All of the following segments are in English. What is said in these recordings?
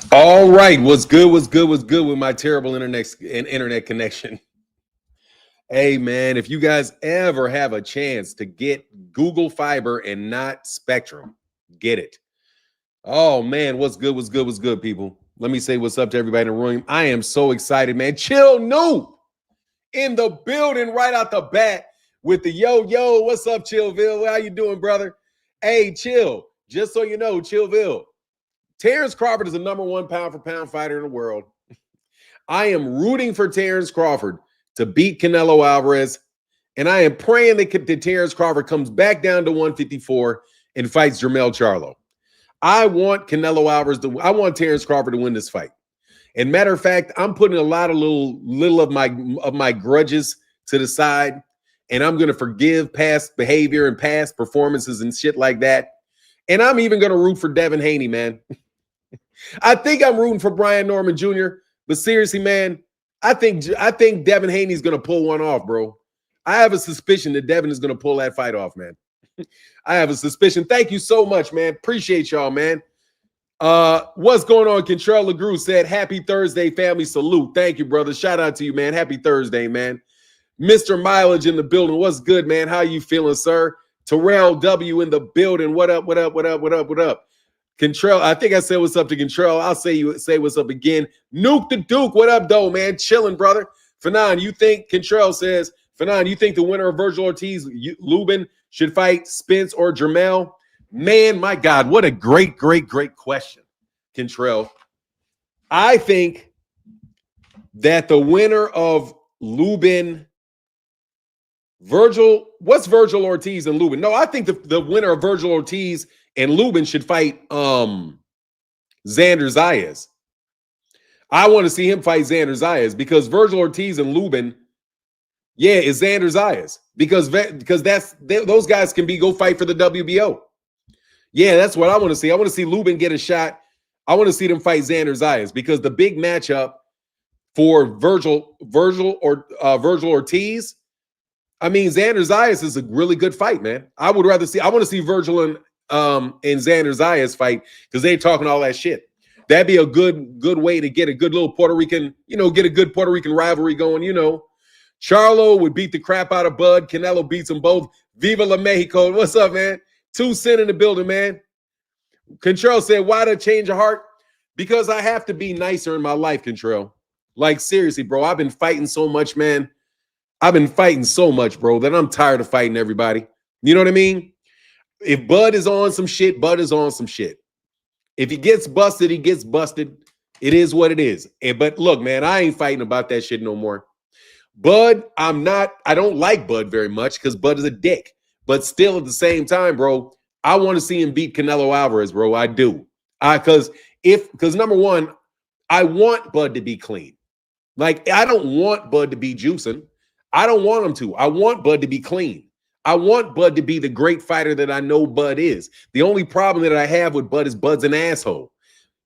All right, what's good with my terrible internet connection? Hey man, if you guys ever have a chance to get Google Fiber and not Spectrum, get it. Oh man, what's good, people? Let me say what's up to everybody in the room. I am so excited, man. Chill Noob in the building right out the bat with the yo. What's up, Chillville? How you doing, brother? Hey, Chill. Just so you know, Chillville. Terence Crawford is the #1 pound-for-pound fighter in the world. I am rooting for Terence Crawford to beat Canelo Alvarez, and I am praying that Terence Crawford comes back down to 154 and fights Jermall Charlo. I want I want Terence Crawford to win this fight. And matter of fact, I'm putting a lot of little of my grudges to the side, and I'm going to forgive past behavior and past performances and shit like that. And I'm even going to root for Devin Haney, man. I think I'm rooting for Brian Norman Jr., but seriously, man, I think Devin Haney's going to pull one off, bro. I have a suspicion that Devin is going to pull that fight off, man. I have a suspicion. Thank you so much, man. Appreciate y'all, man. What's going on? Control LaGru said, happy Thursday, family. Salute. Thank you, brother. Shout out to you, man. Happy Thursday, man. Mr. Mileage in the building. What's good, man? How you feeling, sir? Terrell W in the building. What up? Control, I think I said what's up to Control. I'll say what's up again. Nuke the Duke. What up, though, man? Chilling, brother. Fanon, you think Control says, Fanon, you think the winner of Virgil Ortiz, Lubin, should fight Spence or Jermell? Man, my God, what a great question, Contrell. I think that the winner of Lubin, what's Virgil Ortiz and Lubin? No, I think the winner of Virgil Ortiz and Lubin should fight Xander Zayas. I want to see him fight Xander Zayas because Virgil Ortiz and Lubin, yeah, is Xander Zayas because those guys can go fight for the WBO. Yeah, that's what I want to see. I want to see Lubin get a shot. I want to see them fight Xander Zayas because the big matchup for Virgil Ortiz, I mean, Xander Zayas is a really good fight, man. I want to see Virgil and Xander Zayas fight because they're talking all that shit. That'd be a good way to get a good little Puerto Rican, get a good Puerto Rican rivalry going, Charlo would beat the crap out of Bud. Canelo beats them both. Viva la Mexico. What's up, man? 2 cents in the building, man. Control said, why the change of heart? Because I have to be nicer in my life, Control. Like, seriously, bro, I've been fighting so much, man. I've been fighting so much, bro, that I'm tired of fighting everybody. You know what I mean? If Bud is on some shit, Bud is on some shit. If he gets busted, he gets busted. It is what it is. But look, man, I ain't fighting about that shit no more. Bud, I don't like Bud very much because Bud is a dick. But still at the same time, bro, I want to see him beat Canelo Alvarez, bro. I do. Because number one, I want Bud to be clean. Like, I don't want Bud to be juicing. I don't want him to. I want Bud to be clean. I want Bud to be the great fighter that I know Bud is. The only problem that I have with Bud is Bud's an asshole.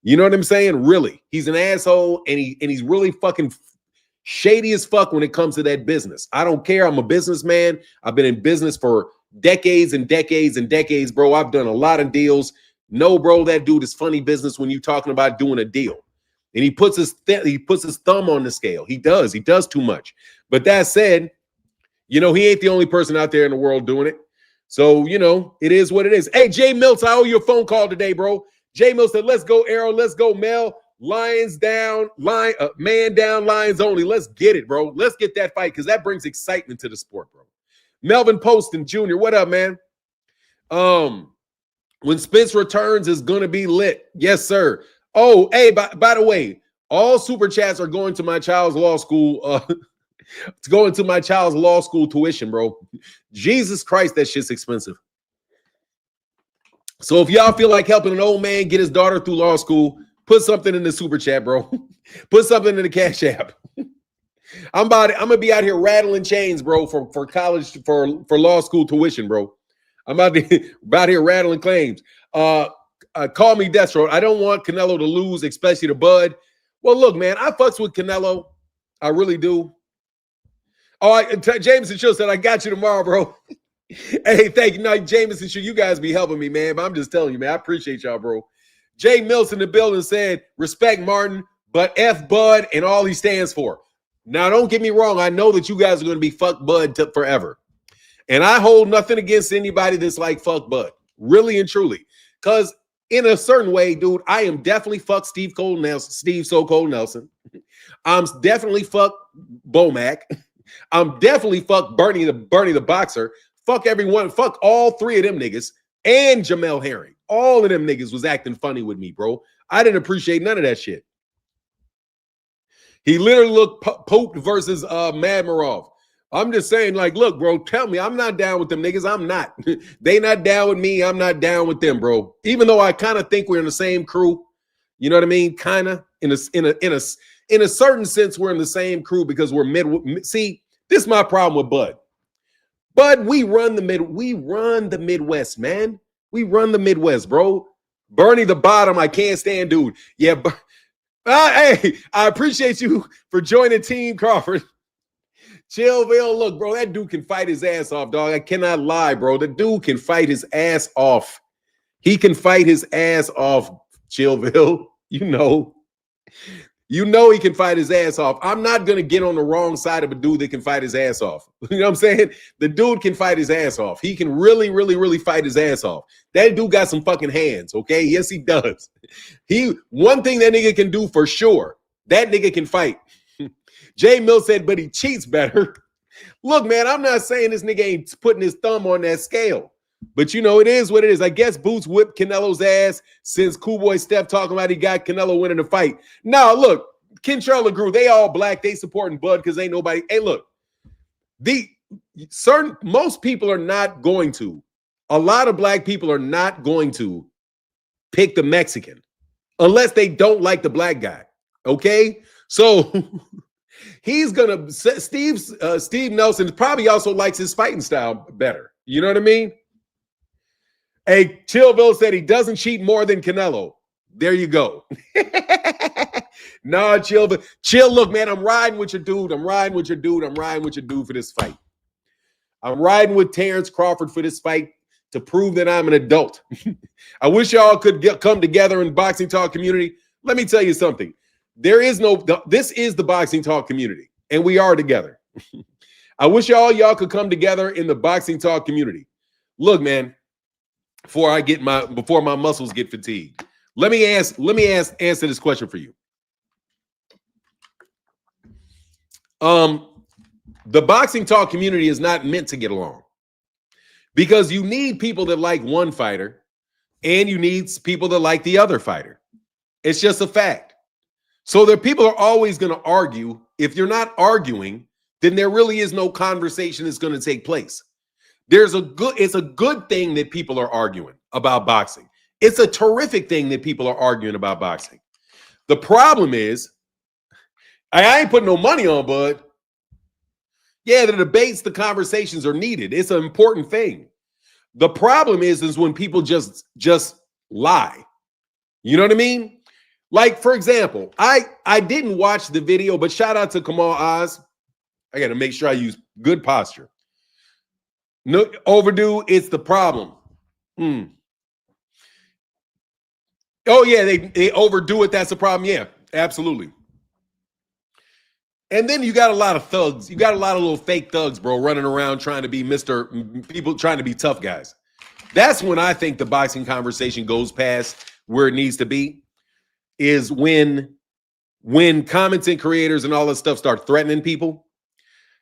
You know what I'm saying? Really. He's an asshole, and he's really fucking shady as fuck when it comes to that business. I don't care. I'm a businessman. I've been in business for decades and decades and decades, bro. I've done a lot of deals. No, bro, that dude is funny business when you're talking about doing a deal. And he puts his thumb on the scale. He does too much. But that said, he ain't the only person out there in the world doing it. So, it is what it is. Hey, Jay Mills, I owe you a phone call today, bro. Jay Mills said, let's go, Errol. Let's go, Mel. Lions down, man down, Lions only. Let's get it, bro. Let's get that fight because that brings excitement to the sport, bro. Melvin Poston Jr., what up, man? When Spence returns, it's going to be lit. Yes, sir. Oh, hey, by the way, all super chats are going to my child's law school. It's going to my child's law school tuition, bro. Jesus Christ, that shit's expensive. So if y'all feel like helping an old man get his daughter through law school, put something in the super chat, bro. Put something in the Cash App. I'm gonna be out here rattling chains, bro, for college for law school tuition, bro. I'm about here rattling claims. Call me Death Road. I don't want Canelo to lose, especially to Bud. Well, look, man, I fucks with Canelo. I really do. Jameson Chill said, I got you tomorrow, bro. Hey, thank you. No, Jameson Chill, you guys be helping me, man. But I'm just telling you, man, I appreciate y'all, bro. Jay Mills in the building said, respect Martin, but F Bud and all he stands for. Now, don't get me wrong. I know that you guys are going to be fuck Bud forever. And I hold nothing against anybody that's like fuck Bud. Really and truly. Because in a certain way, dude, I am definitely fuck Steve So Cold Nelson. I'm definitely fuck Bomac. I'm definitely fuck Bernie the boxer. Fuck everyone. Fuck all three of them niggas. And Jermell Herring. All of them niggas was acting funny with me, bro. I didn't appreciate none of that shit. He literally looked Pope versus Madmarov. I'm just saying, like, look, bro, tell me I'm not down with them niggas. I'm not. They not down with me. I'm not down with them, bro. Even though I kind of think we're in the same crew. You know what I mean? Kind of in a certain sense, we're in the same crew because we're See, this is my problem with Bud. Bud, we run the Midwest, man. We run the Midwest, bro. Bernie the bottom, I can't stand, dude. Yeah, hey, I appreciate you for joining Team Crawford. Chillville, look, bro, that dude can fight his ass off, dog. I cannot lie, bro. The dude can fight his ass off. He can fight his ass off, Chillville. You know he can fight his ass off. I'm not going to get on the wrong side of a dude that can fight his ass off. You know what I'm saying? The dude can fight his ass off. He can really, really, really fight his ass off. That dude got some fucking hands, okay? Yes, he does. One thing that nigga can do for sure, that nigga can fight. Jay Mill said, but he cheats better. Look, man, I'm not saying this nigga ain't putting his thumb on that scale. But, you know, it is what it is. I guess Boots whipped Canelo's ass since Cool Boy Steph talking about he got Canelo winning the fight. No, look, Ken Charlo grew. They all black. They supporting Bud because ain't nobody. Hey, look, most people are not going to. A lot of black people are not going to pick the Mexican unless they don't like the black guy. Okay? So he's going to, Steve Nelson probably also likes his fighting style better. You know what I mean? Hey, Chillville said he doesn't cheat more than Canelo. There you go. Nah, Chill. Look, man, I'm riding with your dude. I'm riding with your dude for this fight. I'm riding with Terence Crawford for this fight to prove that I'm an adult. I wish y'all could come together in Boxing Talk community. Let me tell you something. This is the Boxing Talk community, and we are together. I wish y'all could come together in the Boxing Talk community. Look, man, before my muscles get fatigued, let me answer this question for you. The Boxing Talk community is not meant to get along because you need people that like one fighter and you need people that like the other fighter. It's just a fact. So the people are always going to argue. If you're not arguing, then there really is no conversation that's going to take place. It's a good thing that people are arguing about boxing. It's a terrific thing that people are arguing about boxing. The problem is, I ain't putting no money on Bud. Yeah, the debates, the conversations are needed. It's an important thing. The problem is when people just lie. You know what I mean? Like, for example, I didn't watch the video, but shout out to Kamal Oz. I got to make sure I use good posture. No overdue, it's the problem. Oh, yeah, they overdo it. That's the problem. Yeah, absolutely. And then you got a lot of thugs. You got a lot of little fake thugs, bro, running around trying to be people trying to be tough guys. That's when I think the boxing conversation goes past where it needs to be, is when commenting creators and all this stuff start threatening people.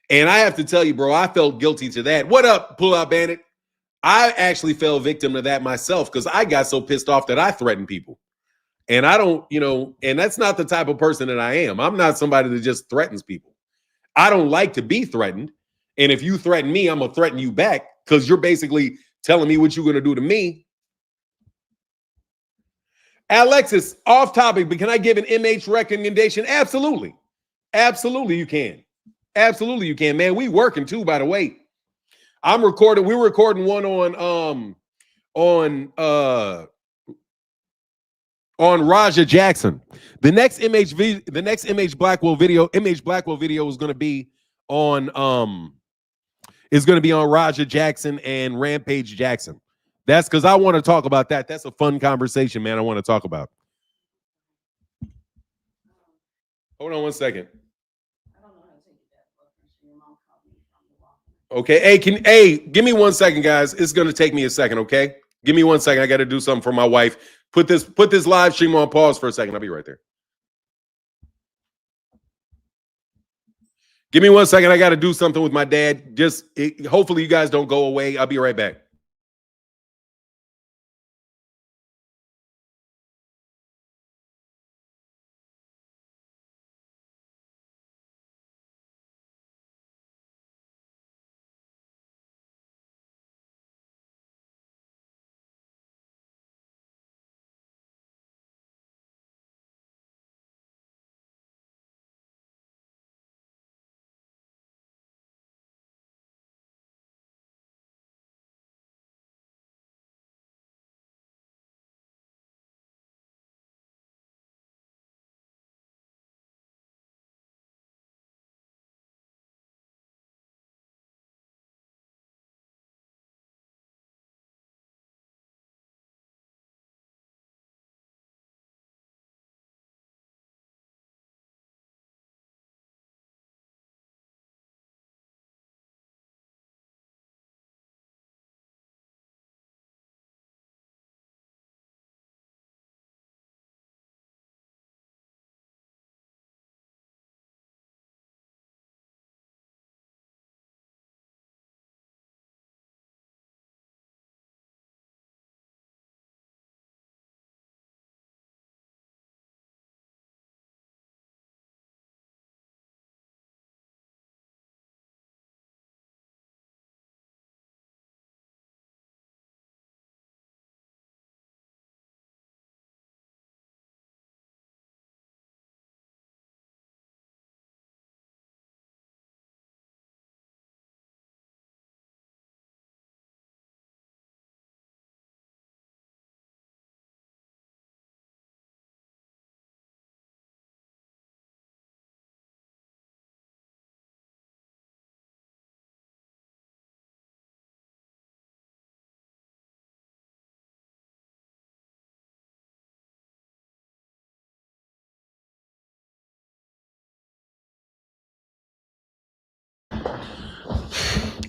And I have to tell you, bro, I felt guilty to that. What up, Pull Out Bandit? I actually fell victim to that myself because I got so pissed off that I threatened people. And I don't, and that's not the type of person that I am. I'm not somebody that just threatens people. I don't like to be threatened. And if you threaten me, I'm going to threaten you back because you're basically telling me what you're going to do to me. Alexis, off topic, but can I give an MH recommendation? Absolutely. Absolutely, you can. Absolutely, you can, man. We working too, by the way. We're recording one on Raja Jackson. The next MH Blackwell video is going to be on Raja Jackson and Rampage Jackson. That's because I want to talk about that. That's a fun conversation, man. I want to talk about. Hold on 1 second. Okay, hey, give me 1 second, guys. It's gonna take me a second, okay? Give me 1 second. I got to do something for my wife. Put this live stream on pause for a second. I'll be right there. Give me 1 second. I got to do something with my dad. Hopefully you guys don't go away. I'll be right back.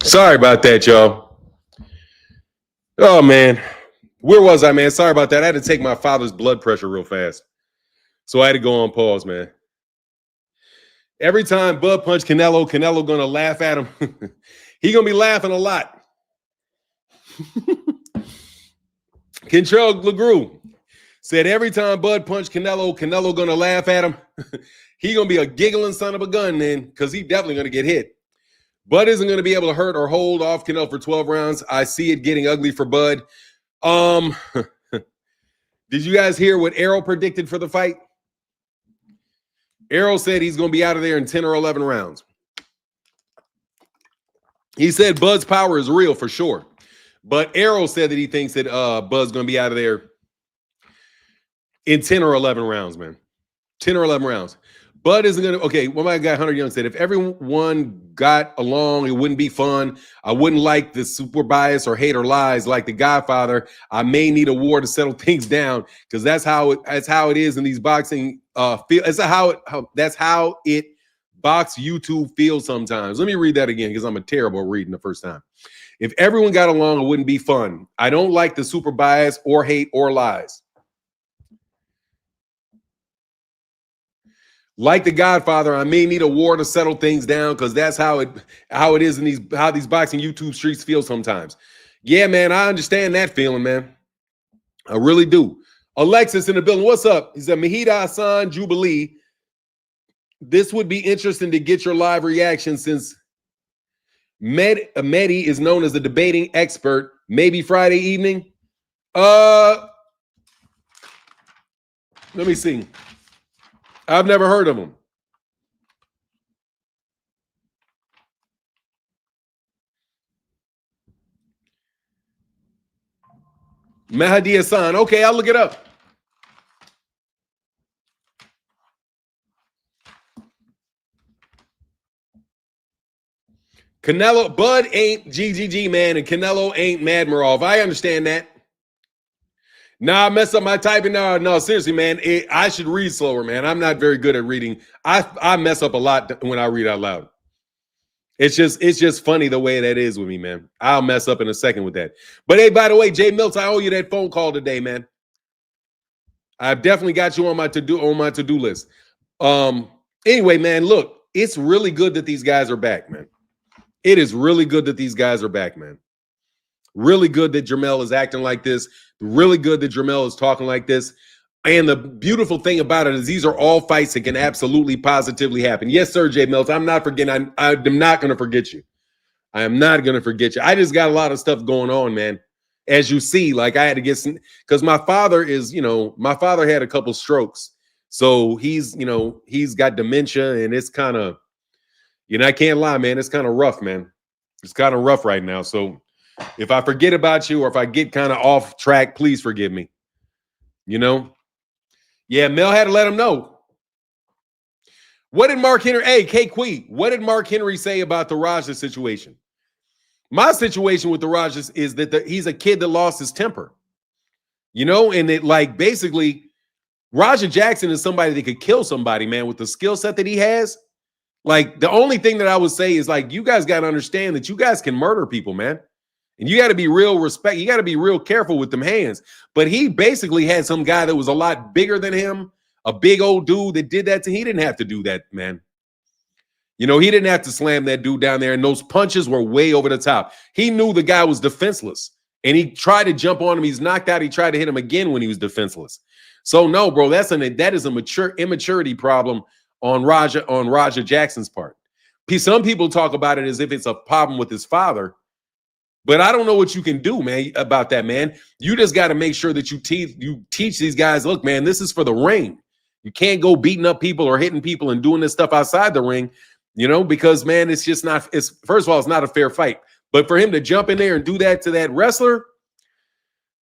Sorry about that, y'all. Oh, man. Where was I, man? Sorry about that. I had to take my father's blood pressure real fast. So I had to go on pause, man. Every time Bud punch Canelo going to laugh at him. He going to be laughing a lot. Kentrell LeGrew said every time Bud punch Canelo going to laugh at him. He going to be a giggling son of a gun then because he definitely going to get hit. Bud isn't going to be able to hurt or hold off Canelo for 12 rounds. I see it getting ugly for Bud. Did you guys hear what Errol predicted for the fight? Errol said he's going to be out of there in 10 or 11 rounds. He said Bud's power is real for sure. But Errol said that he thinks that Bud's going to be out of there in 10 or 11 rounds, man. 10 or 11 rounds. Bud isn't going to, okay, well, my guy Hunter Young said, if everyone got along, it wouldn't be fun. I wouldn't like the super bias or hate or lies like The Godfather. I may need a war to settle things down because that's how it is in these boxing that's how it box YouTube feels sometimes. Let me read that again because I'm a terrible at reading the first time. If everyone got along, it wouldn't be fun. I don't like the super bias or hate or lies. Like The Godfather, I may need a war to settle things down because that's how it is in how these boxing YouTube streets feel sometimes. Yeah, man, I understand that feeling, man. I really do. Alexis in the building. What's up? He said, Mahida Hassan Jubilee. This would be interesting to get your live reaction since Mehdi is known as the debating expert. Maybe Friday evening. Let me see. I've never heard of him. Mahdi Hassan. Okay, I'll look it up. Canelo, Bud ain't GGG, man, and Canelo ain't Madmarov. I understand that. Nah, I mess up my typing. No, seriously, man. I should read slower, man. I'm not very good at reading. I mess up a lot when I read out loud. It's just funny the way that is with me, man. I'll mess up in a second with that. But hey, by the way, Jay Mills, I owe you that phone call today, man. I've definitely got you on my to-do list. Anyway, man, look, it's really good that these guys are back, man. It is really good that these guys are back, man. Really good that Jermell is acting like this. Really good that Jermell is talking like this. And the beautiful thing about it is these are all fights that can absolutely positively happen. Yes, sir, Jay Mills. I'm not forgetting. I'm not going to forget you. I am not going to forget you. I just got a lot of stuff going on, man. As you see, like I had to get some, because my father had a couple strokes. So he's got dementia, and it's kind of, I can't lie, man. It's kind of rough, man. It's kind of rough right now. So if I forget about you or if I get kind of off track, please forgive me. Yeah, Mel had to let him know. What did Mark Henry, K Quee, what did Mark Henry say about the Raja situation? My situation with the Rajas is that he's a kid that lost his temper. And it like basically Raja Jackson is somebody that could kill somebody, man, with the skill set that he has. Like the only thing that I would say is like, you guys got to understand that you guys can murder people, man. And you got to be real respect. You got to be real careful with them hands. But he basically had some guy that was a lot bigger than him, a big old dude that did that. He didn't have to do that, man. He didn't have to slam that dude down there. And those punches were way over the top. He knew the guy was defenseless. And he tried to jump on him. He's knocked out. He tried to hit him again when he was defenseless. So no, bro, that is a immaturity problem on Raja Jackson's part. Some people talk about it as if it's a problem with his father. But I don't know what you can do, man, about that, man. You just got to make sure that you teach these guys, look, man, this is for the ring. You can't go beating up people or hitting people and doing this stuff outside the ring, because, man, it's just not, first of all, it's not a fair fight. But for him to jump in there and do that to that wrestler,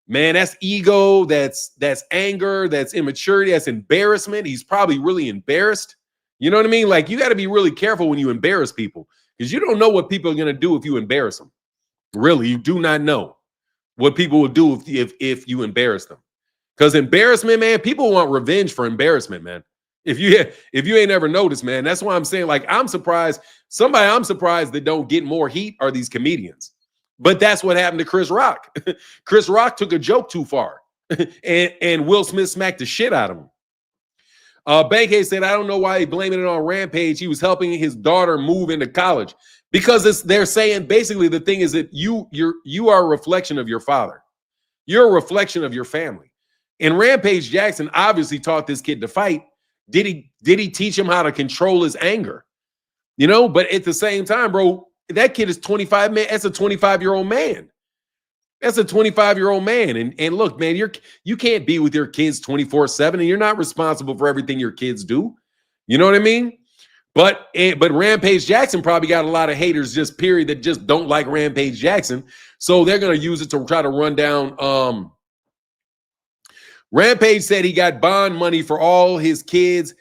man, that's ego, that's anger, that's immaturity, that's embarrassment. He's probably really embarrassed. You know what I mean? Like, you got to be really careful when you embarrass people because you don't know what people are going to do if you embarrass them. Really, you do not know what people will do if you embarrass them. Because embarrassment, man, people want revenge for embarrassment, man. If you ain't ever noticed, man, that's why I'm saying, like, I'm surprised that don't get more heat are these comedians. But that's what happened to Chris Rock. Chris Rock took a joke too far, and Will Smith smacked the shit out of him. Bankhead said, I don't know why he blaming it on Rampage. He was helping his daughter move into college. Because they're saying basically the thing is that you are a reflection of your father. You're a reflection of your family. And Rampage Jackson obviously taught this kid to fight. Did he teach him how to control his anger? But at the same time, bro, that kid is 25, man. That's a 25-year-old man. That's a 25-year-old man. And look, man, you can't be with your kids 24/7, and you're not responsible for everything your kids do. You know what I mean? But Rampage Jackson probably got a lot of haters just period that just don't like Rampage Jackson. So they're going to use it to try to run down. Rampage said he got bond money for all his kids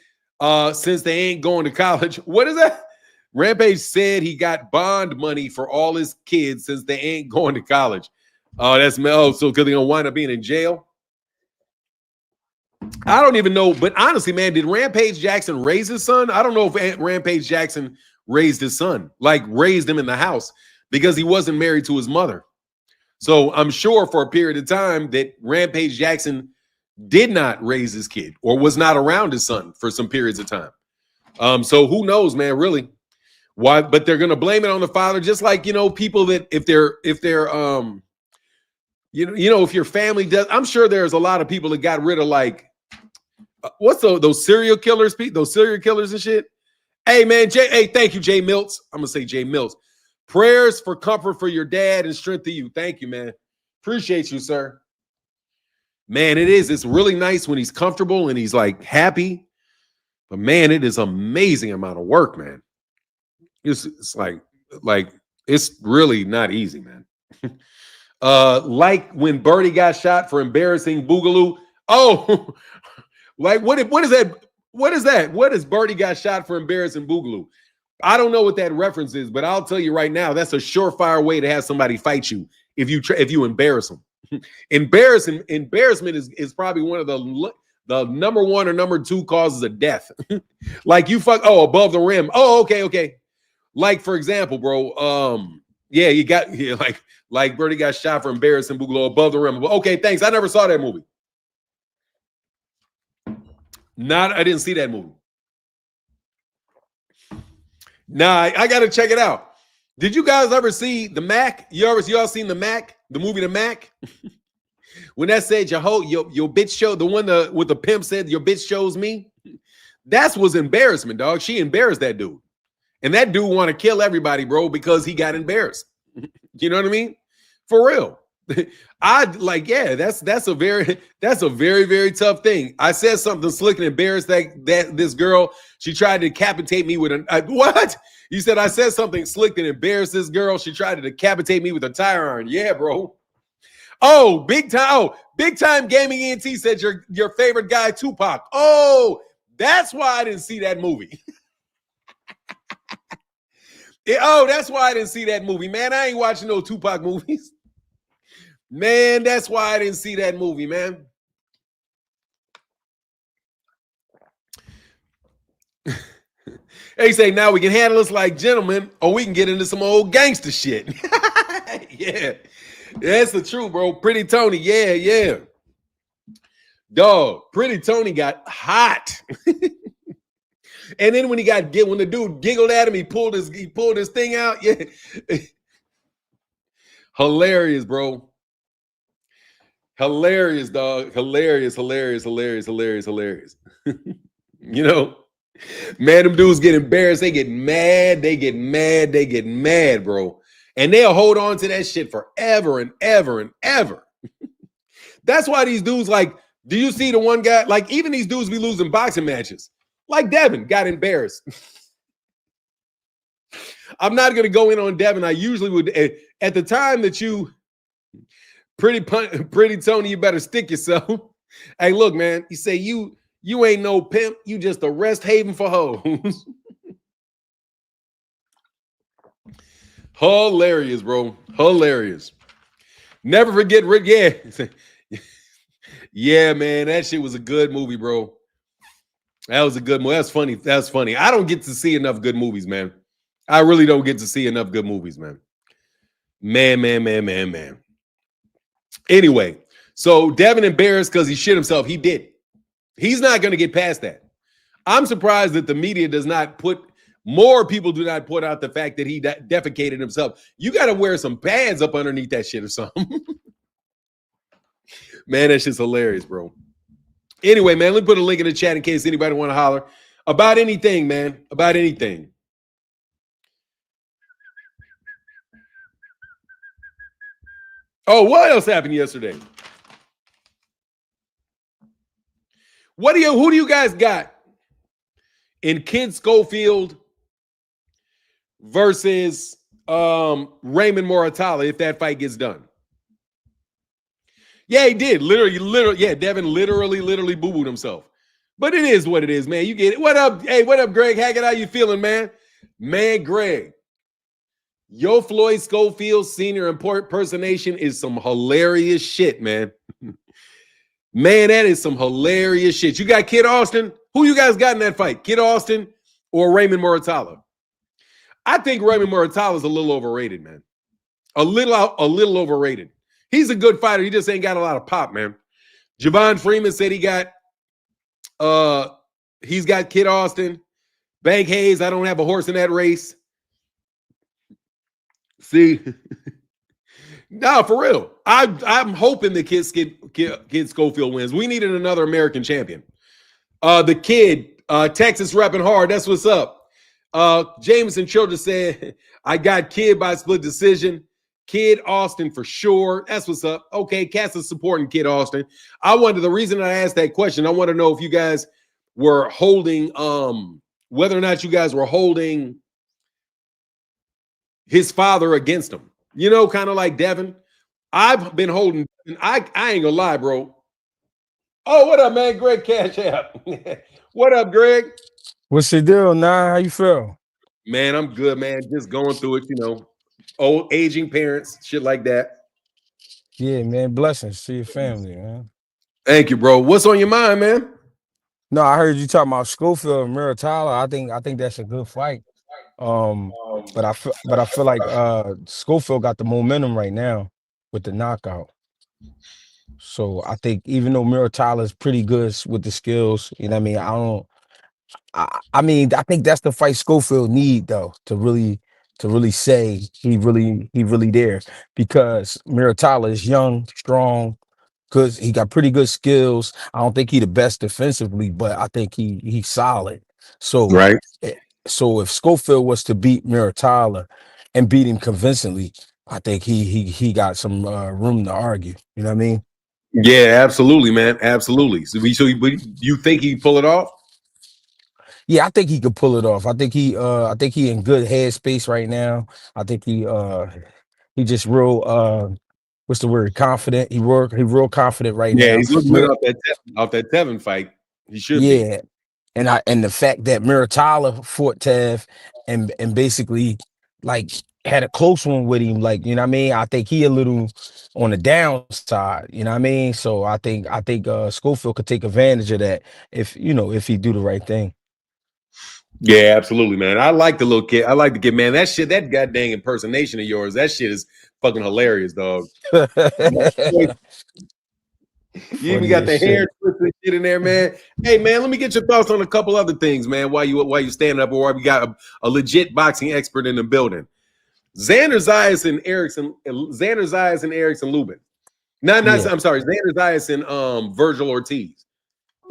since they ain't going to college. What is that? Rampage said he got bond money for all his kids since they ain't going to college. Oh, that's Mel. So because they're going to wind up being in jail. I don't even know, but honestly, man, did Rampage Jackson raise his son? I don't know if Rampage Jackson raised his son, like raised him in the house, because he wasn't married to his mother. So I'm sure for a period of time that Rampage Jackson did not raise his kid or was not around his son for some periods of time. So who knows, man, really why, but they're going to blame it on the father. Just like, people that if they're if your family does, I'm sure there's a lot of people that got rid of like, what's those serial killers, Pete? Those serial killers and shit. Hey, man, thank you, Jay Miltz. I'm going to say Jay Miltz. Prayers for comfort for your dad and strength to you. Thank you, man. Appreciate you, sir. Man, it's really nice when he's comfortable and he's like happy. But man, it is amazing amount of work, man. It's like it's really not easy, man. Like when Birdie got shot for embarrassing Boogaloo. Oh, like what is that? What is that? What is Birdie got shot for embarrassing Boogaloo? I don't know what that reference is, but I'll tell you right now, that's a surefire way to have somebody fight you if you embarrass them. Embarrassment is probably one of the number one or number two causes of death. Like you above the rim. Oh, okay. Like for example, bro. Yeah, you got like Birdie got shot for embarrassing Bugalo above the rim. Okay, thanks. I never saw that movie. I didn't see that movie. Nah, I gotta check it out. Did you guys ever see the Mac? Y'all seen the Mac? The movie The Mac? When that said your bitch show, the one with the pimp said your bitch shows me. That was embarrassment, dog. She embarrassed that dude. And that dude want to kill everybody, bro, because he got embarrassed. You know what I mean? For real. That's a very, very tough thing. I said something slick and embarrassed that this girl, she tried to decapitate me with what? You said I said something slick and embarrassed this girl. She tried to decapitate me with a tire iron. Yeah, bro. Oh, big time gaming ENT said your favorite guy, Tupac. Oh, that's why I didn't see that movie. That's why I didn't see that movie, man. I ain't watching no Tupac movies. Man, that's why I didn't see that movie, man. They say now we can handle us like gentlemen, or we can get into some old gangster shit. Yeah, that's the truth, bro. Pretty Tony, yeah. Dog, Pretty Tony got hot. And then when the dude giggled at him, he pulled his thing out. Yeah. Hilarious, bro. Hilarious, dog. Hilarious. You know, man, them dudes get embarrassed. They get mad, bro. And they'll hold on to that shit forever and ever. That's why these dudes, like, do you see the one guy, like, even these dudes be losing boxing matches. Like Devin got embarrassed. I'm not going to go in on Devin. I usually would. At the time that you, pretty Tony, you better stick yourself. Hey, look, man. You say you ain't no pimp. You just a rest haven for hoes. Hilarious, bro. Hilarious. Never forget Rick. Yeah. Yeah, man. That shit was a good movie, bro. That was a good movie. That's funny. I don't get to see enough good movies, man. I really don't get to see enough good movies, man. Man. Anyway, so Devin embarrassed because he shit himself. He did. He's not going to get past that. I'm surprised that the media more people do not put out the fact that he defecated himself. You got to wear some pads up underneath that shit or something. Man, that shit's hilarious, bro. Anyway, man, let me put a link in the chat in case anybody want to holler about anything, man. About anything. Oh, what else happened yesterday? Who do you guys got in Kid Schofield versus Raymond Moratala if that fight gets done? Yeah, he did. Literally. Yeah, Devin literally boo-booed himself. But it is what it is, man. You get it. What up? Hey, what up, Greg Hackett? How you feeling, man? Man, Greg. Yo, Floyd Schofield Sr. impersonation is some hilarious shit, man. Man, that is some hilarious shit. You got Kid Austin. Who you guys got in that fight? Kid Austin or Raymond Moratala? I think Raymond Moratala is a little overrated, man. A little overrated. He's a good fighter. He just ain't got a lot of pop, man. Javon Freeman said he's got Kid Austin. Bank Hayes, I don't have a horse in that race. See? No, for real. I'm hoping the Kid Schofield wins. We needed another American champion. The Kid, Texas repping hard. That's what's up. Jameson Childress said, I got Kid by split decision. Kid Austin for sure. That's what's up. Okay, Cass is supporting Kid Austin. The reason I asked that question, I want to know if you guys were holding, whether or not you guys were holding his father against him. You know, kind of like Devin. I've been holding, I ain't gonna lie, bro. Oh, what up, man? Greg Cash App. What up, Greg? What's the deal, Nah? How you feel? Man, I'm good, man. Just going through it, old aging parents, shit like that. Yeah, man. Blessings to your family, man. Thank you, bro. What's on your mind, man? No, I heard you talking about Schofield and Muratalo. I think that's a good fight. Um, but I feel like Schofield got the momentum right now with the knockout. So I think even though Muratalo is pretty good with the skills, you know what I mean? I don't I mean, I think that's the fight Schofield need though to really say he really there because Muratalo is young, strong, good. He got pretty good skills. I don't think he the best defensively, but I think he's solid. So, Right. eh, so if Schofield was to beat Muratalo and beat him convincingly, I think he got some room to argue. You know what I mean? Yeah, absolutely, man. Absolutely. But you think he pull it off? Yeah, I think he could pull it off. I think he in good headspace right now. I think he just real what's the word? Confident. He real confident right Yeah, now. he's looking good off that Tevin fight. He should be. Yeah, and the fact that Muratalo fought Tev and basically like had a close one with him, like you know what I mean. I think he a little on the downside, you know what I mean. So I think Schofield could take advantage of that if he do the right thing. Yeah, absolutely, man. I like the little kid. I like the kid, man. That shit, that goddamn impersonation of yours, that shit is fucking hilarious, dog. You even Funny got as the hair shit. twisted shit in there, man. Hey, man, let me get your thoughts on a couple other things, man. While you standing up, or while we got a legit boxing expert in the building. Xander Zayas and Erickson Lubin. Not. Yeah, I'm sorry, Xander Zayas and Virgil Ortiz.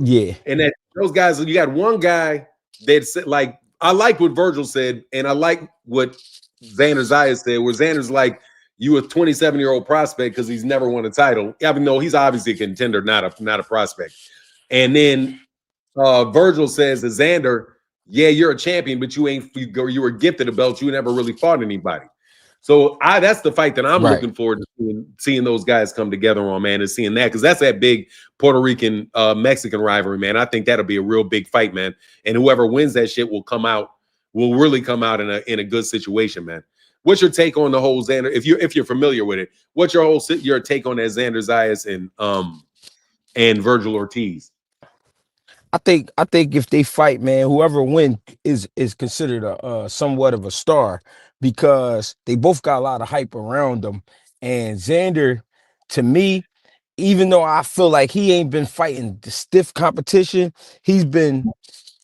yeah, And that those guys, you got one guy that said, like, I like what Virgil said, and I like what Xander Zayas said, where Xander's like, you a 27-year-old prospect because he's never won a title. Even though he's obviously a contender, not a prospect. And then Virgil says to Xander, yeah, you're a champion, but you were gifted a belt. You never really fought anybody. So that's the fight that I'm right. looking forward to seeing those guys come together on, man, and seeing that because that's that big Puerto Rican Mexican rivalry, man. I think that'll be a real big fight, man. And whoever wins that shit will really come out in a good situation, man. What's your take on the whole Xander? If you're familiar with it, what's your take on that Xander Zayas and Virgil Ortiz? I think if they fight, man, whoever win is considered a somewhat of a star because they both got a lot of hype around them. And Xander, to me, even though I feel like he ain't been fighting the stiff competition, he's been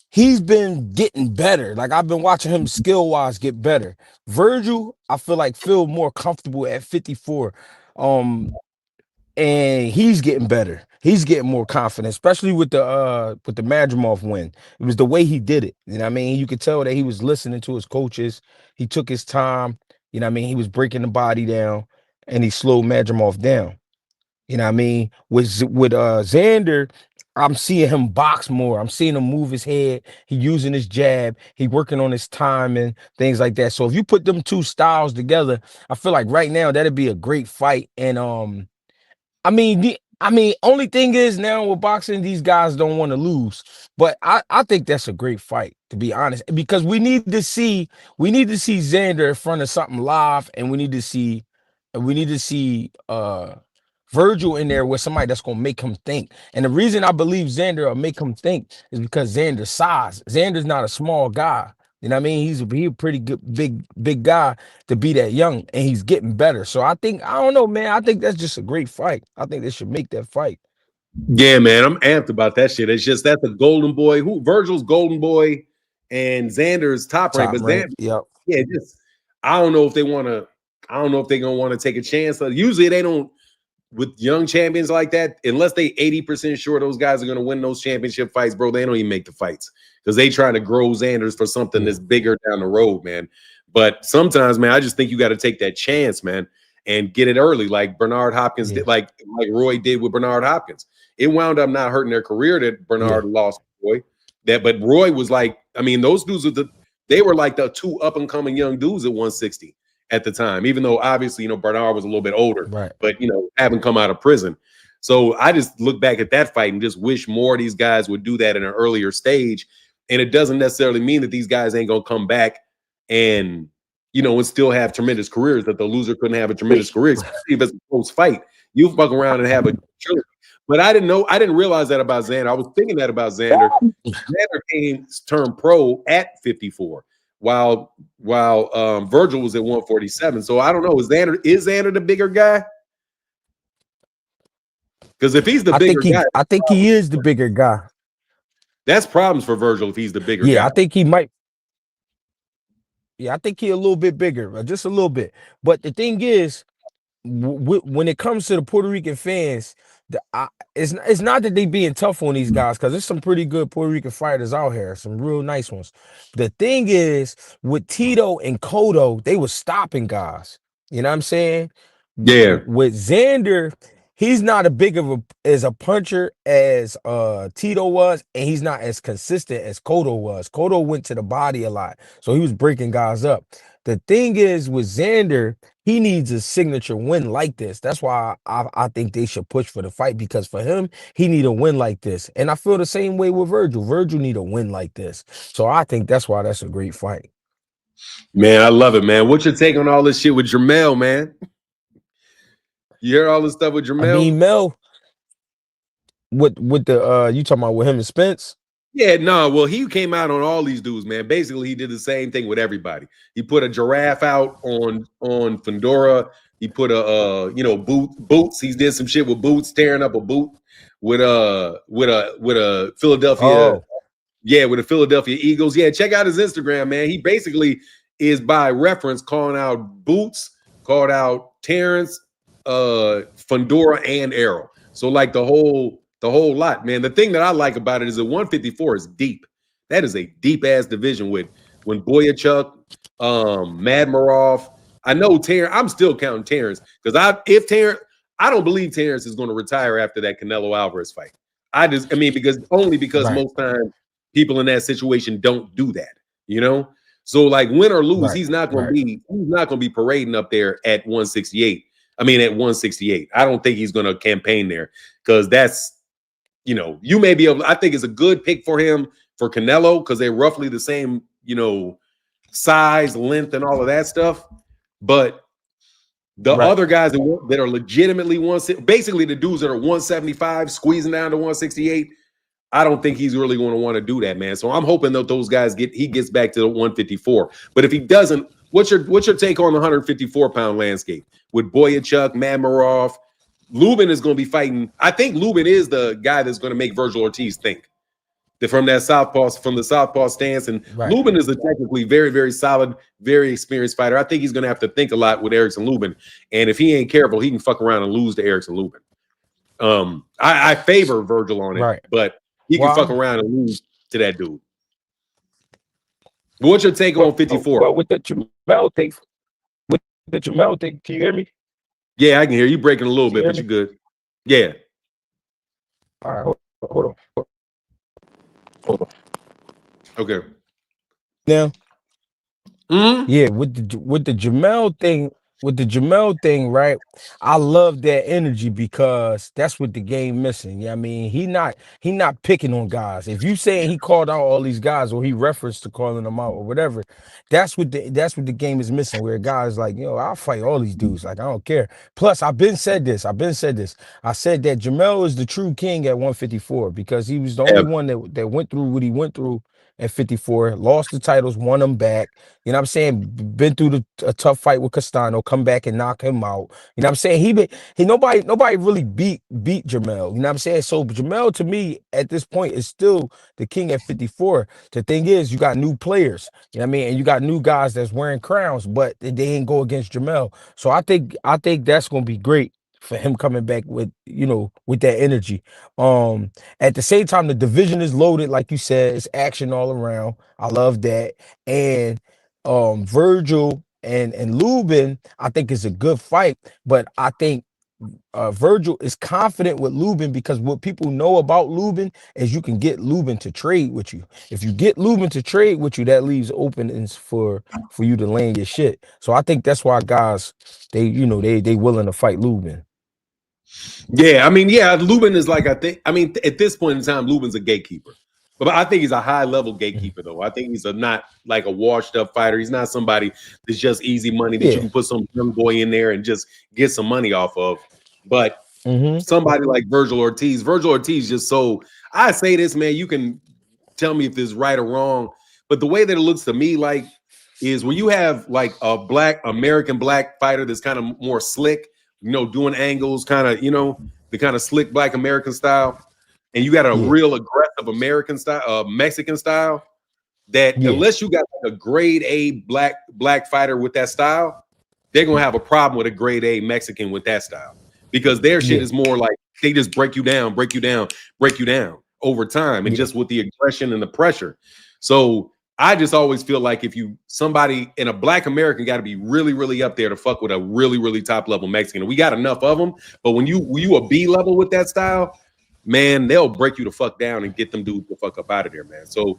he's been getting better. Like I've been watching him skill wise get better. Virgil, I feel more comfortable at 54. Um, and he's getting better. He's getting more confident, especially with the Madrimov win. It was the way he did it. You know what I mean? You could tell that he was listening to his coaches. He took his time. You know what I mean? He was breaking the body down and he slowed Madrimov down. You know what I mean? With Xander, I'm seeing him box more. I'm seeing him move his head. He using his jab. He working on his timing, things like that. So if you put them two styles together, I feel like right now that'd be a great fight. And only thing is now with boxing, these guys don't want to lose. But I think that's a great fight, to be honest, because we need to see Xander in front of something live, and we need to see Virgil in there with somebody that's gonna make him think. And the reason I believe Xander will make him think is because Xander's size. Xander's not a small guy. You know what I mean? He a pretty good big guy to be that young, and he's getting better. So I don't know, man. I think that's just a great fight. I think they should make that fight. Yeah, man, I'm amped about that shit. It's just that's a golden boy. Virgil's golden boy and Xander's top rank, Top but rank. Xander, Yep. yeah, just I don't know if they want to. I don't know if they're gonna want to take a chance. Usually they don't with young champions like that, unless they 80% sure those guys are gonna win those championship fights, bro. They don't even make the fights because they trying to grow Xanders for something Yeah. that's bigger down the road, man. But sometimes, man, I just think you got to take that chance, man, and get it early, like Bernard Hopkins did, Yeah. like Roy did with Bernard Hopkins. It wound up not hurting their career that Yeah. Bernard lost Roy. But Roy was like, I mean, those dudes they were like the two up and coming young dudes at 160 at the time, even though obviously, Bernard was a little bit older, Right. but haven't come out of prison. So I just look back at that fight and just wish more of these guys would do that in an earlier stage. And it doesn't necessarily mean that these guys ain't gonna come back and and still have tremendous careers. That the loser couldn't have a tremendous career, especially if it's a close fight. You fuck around and have a trilogy. But I didn't realize that about Xander. I was thinking that about Xander. Xander turned pro at 54, while Virgil was at 147. So I don't know. Is Xander the bigger guy? Because if he's the bigger guy, I think he is the bigger guy. That's problems for Virgil if he's the bigger guy. Yeah, I think he might. Yeah, I think he a little bit bigger, just a little bit. But the thing is, when it comes to the Puerto Rican fans, it's not that they being tough on these guys, because there's some pretty good Puerto Rican fighters out here, some real nice ones. The thing is, with Tito and Cotto, they were stopping guys. You know what I'm saying? Yeah. With Xander, he's not as a puncher as Tito was, and he's not as consistent as Cotto was. Cotto went to the body a lot, so he was breaking guys up. The thing is, with Xander, he needs a signature win like this. That's why I think they should push for the fight, because for him, he need a win like this. And I feel the same way with Virgil. Virgil need a win like this. So I think that's why that's a great fight. Man, I love it, man. What's your take on all this shit with Jermell, man? You hear all this stuff with Jermell? I mean, Mel, with the you talking about with him and Spence? Yeah, no. Well, he came out on all these dudes, man. Basically, he did the same thing with everybody. He put a giraffe out on Fundora. He put a Boots. He did some shit with Boots, tearing up a boot with a Philadelphia. Oh. Yeah, with the Philadelphia Eagles. Yeah, check out his Instagram, man. He basically is by reference calling out Boots, called out Terence, Fundora, and Errol. So like the whole lot, man. The thing that I like about it is that 154 is deep. That is a deep ass division with when Boyachuk, Madmarov. I know Terence. I'm still counting Terence because I don't believe Terence is going to retire after that Canelo Alvarez fight. Because Right. most times people in that situation don't do that, So like win or lose, he's not going to be parading up there at 168. At 168. I don't think he's going to campaign there because that's, you may be able. I think it's a good pick for him for Canelo because they're roughly the same, size, length, and all of that stuff. But the other guys that are legitimately basically the dudes that are 175 squeezing down to 168. I don't think he's really going to want to do that, man. So I'm hoping that those guys he gets back to the 154. But if he doesn't, what's your take on the 154-pound landscape with Boyachuk, Madmarov? Lubin is going to be fighting. I think Lubin is the guy that's going to make Virgil Ortiz think from the southpaw stance. And Lubin is a technically very, very solid, very experienced fighter. I think he's going to have to think a lot with Erickson Lubin. And if he ain't careful, he can fuck around and lose to Erickson Lubin. I favor Virgil on it, but he can fuck around and lose to that dude. What's your take on 54? Well, with the Jermell thing, can you hear me? Yeah, I can hear you breaking a little bit, but you're good. Yeah. All right, hold on. Okay. Now, yeah, with the Jermell thing, right? I love that energy because that's what the game missing. Yeah, he not picking on guys. If you saying he called out all these guys or he refereed to calling them out or whatever, that's what the game is missing. Where guys like, I'll fight all these dudes. Like, I don't care. Plus, I've said this. I said that Jermell is the true king at 154 because he was the only one that went through what he went through at 54, lost the titles, won them back. You know what I'm saying? Been through a tough fight with Castano, come back and knock him out. You know what I'm saying? Nobody really beat Jermell. You know what I'm saying? So Jermell to me at this point is still the king at 54. The thing is, you got new players. You know what I mean? And you got new guys that's wearing crowns, but they ain't go against Jermell. So I think that's gonna be great for him coming back with that energy. At the same time, the division is loaded, like you said, it's action all around. I love that. And Virgil and Lubin, I think is a good fight, but I think Virgil is confident with Lubin because what people know about Lubin is you can get Lubin to trade with you. If you get Lubin to trade with you, that leaves openings for you to land your shit. So I think that's why guys they willing to fight Lubin. Yeah, Lubin is like at this point in time, Lubin's a gatekeeper. But I think he's a high level gatekeeper, though. I think he's not like a washed up fighter. He's not somebody that's just easy money that you can put some young boy in there and just get some money off of. But somebody like Virgil Ortiz just so, I say this, man, you can tell me if this is right or wrong, but the way that it looks to me like is when you have like a black American black fighter that's kind of more slick, you know, doing angles, kind of, you know, the kind of slick black American style, and you got a real aggressive American style, Mexican style, that unless you got like a grade A black fighter with that style, they're gonna have a problem with a grade A Mexican with that style, because their shit is more like they just break you down over time, and just with the aggression and the pressure. So I just always feel like if somebody in a black American got to be really, really up there to fuck with a really, really top level Mexican. And we got enough of them, but when you a B level with that style, man, they'll break you the fuck down and get them dudes the fuck up out of there, man. So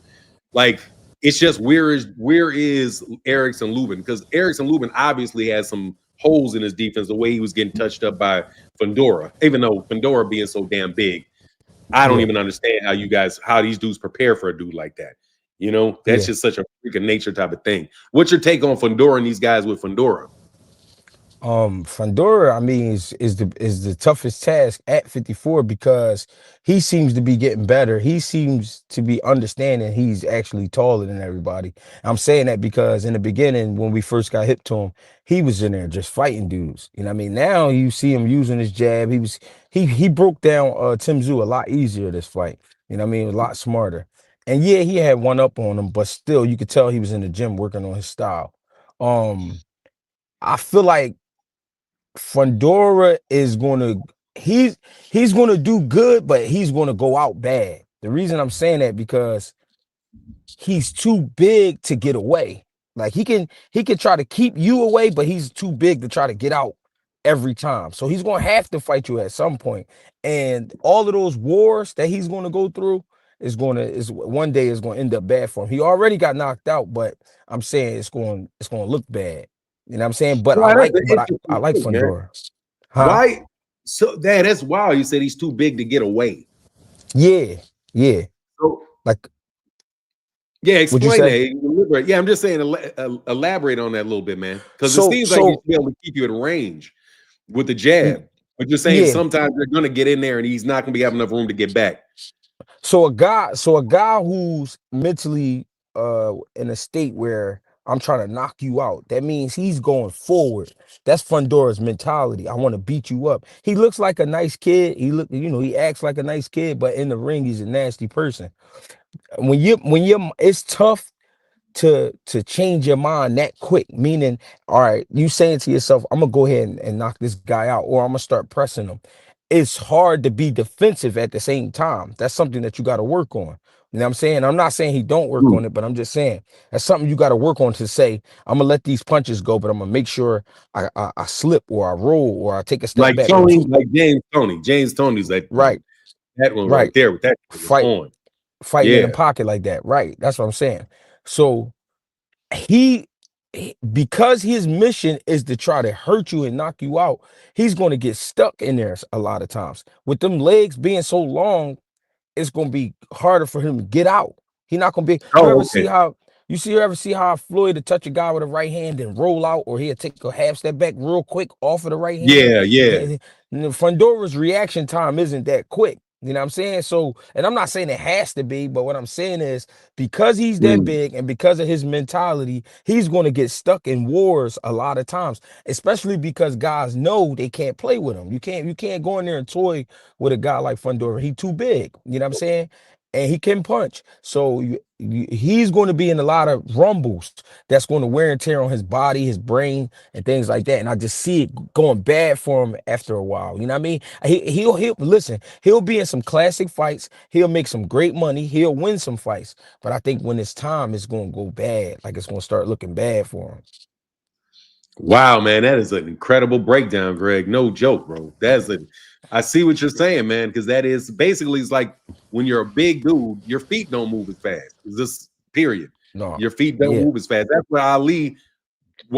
like, it's just where is Erickson Lubin? Because Erickson Lubin obviously has some holes in his defense, the way he was getting touched up by Fundora, even though Fundora being so damn big. I don't even understand how these dudes prepare for a dude like that. You know, that's just such a freaking nature type of thing. What's your take on Fundora and these guys with Fundora? Fundora, I mean, is the toughest task at 54 because he seems to be getting better. He seems to be understanding he's actually taller than everybody. I'm saying that because in the beginning, when we first got hip to him, he was in there just fighting dudes. You know what I mean? Now you see him using his jab. He broke down Tim Tszyu a lot easier this fight. You know what I mean? A lot smarter. And yeah, he had one up on him, but still you could tell he was in the gym working on his style. I feel like Fundora is he's gonna do good, but he's gonna go out bad. The reason I'm saying that because he's too big to get away. Like he can try to keep you away, but he's too big to try to get out every time. So he's gonna have to fight you at some point. And all of those wars that he's gonna go through is one day is gonna end up bad for him. He already got knocked out, but I'm saying it's gonna look bad. You know what I'm saying? But I like Fundora. Huh? Why? So that's wild. You said he's too big to get away. Yeah. So, like, explain that. Yeah, I'm just saying elaborate on that a little bit, man. Because it seems like he's be able to keep you at range with the jab. But you're saying sometimes they're gonna get in there and he's not gonna be having enough room to get back. So a guy who's mentally in a state where I'm trying to knock you out, that means he's going forward. That's Fundora's mentality. I want to beat you up. He looks like a nice kid. He acts like a nice kid, but in the ring, he's a nasty person. It's tough to change your mind that quick. Meaning, all right, you saying to yourself, I'm gonna go ahead and knock this guy out, or I'm gonna start pressing him. It's hard to be defensive at the same time. That's something that you got to work on. You know what I'm saying? I'm not saying he don't work on it, but I'm just saying that's something you got to work on to say, I'm gonna let these punches go, but I'm gonna make sure I slip or I roll or I take a step back. Tony, like James Tony's that right. That one right there with that fighting in the pocket like that. Right. That's what I'm saying. So because his mission is to try to hurt you and knock you out, he's going to get stuck in there a lot of times. With them legs being so long, it's going to be harder for him to get out. He's not going to be. You ever see how Floyd to touch a guy with a right hand and roll out, or he'll take a half step back real quick off of the right hand? Yeah. Fundora's reaction time isn't that quick. You know what I'm saying? So, and I'm not saying it has to be, but what I'm saying is because he's that big and because of his mentality, he's going to get stuck in wars a lot of times, especially because guys know they can't play with him. You can't go in there and toy with a guy like Fundora. He's too big. You know what I'm saying? And he can punch. So he's going to be in a lot of rumbles that's going to wear and tear on his body, his brain, and things like that. And I just see it going bad for him after a while. You know what I mean? He'll be in some classic fights. He'll make some great money. He'll win some fights. But I think when it's time, it's going to go bad. Like it's going to start looking bad for him. Wow, man, that is an incredible breakdown, Greg. No joke, bro. I see what you're saying, man, because that is basically, it's like when you're a big dude, your feet don't move as fast. This period. No, your feet don't move as fast. That's why Ali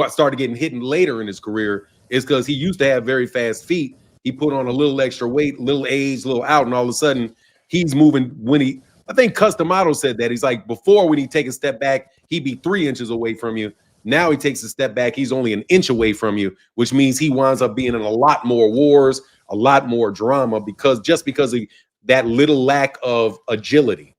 started getting hit later in his career, is because he used to have very fast feet. He put on a little extra weight, little age, little out, and all of a sudden he's moving I think Customato said that. He's like, before when he take a step back, he'd be 3 inches away from you. Now he takes a step back, he's only an inch away from you, which means he winds up being in a lot more wars, a lot more drama because of that little lack of agility.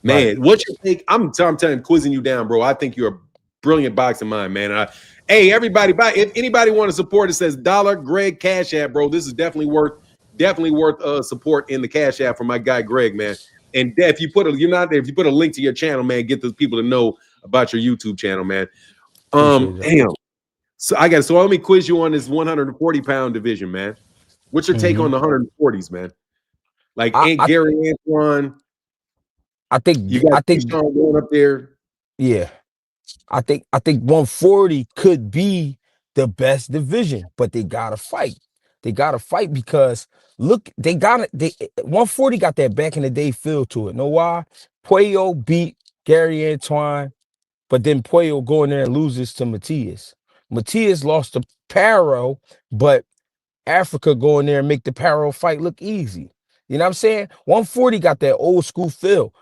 Right. Man, what's your take? I'm telling you, quizzing you down, bro. I think you're a brilliant boxing mind, man. Hey, everybody, if anybody want to support it, says Dollar Greg Cash App, bro. This is definitely worth support in the Cash App for my guy Greg, man. And if you put a link to your channel, man, get those people to know about your YouTube channel, man. Damn. So let me quiz you on this 140-pound division, man. What's your take on the 140s, man? Like Gary Antoine. I think Sean going up there. Yeah. I think 140 could be the best division, but they gotta fight. They gotta fight because look, 140 got that back in the day feel to it. Know why? Puello beat Gary Antoine, but then Puello go in there and loses to Matias. Matias lost to Paro, but Africa go in there and make the Paro fight look easy. You know what I'm saying? 140 got that old school feel.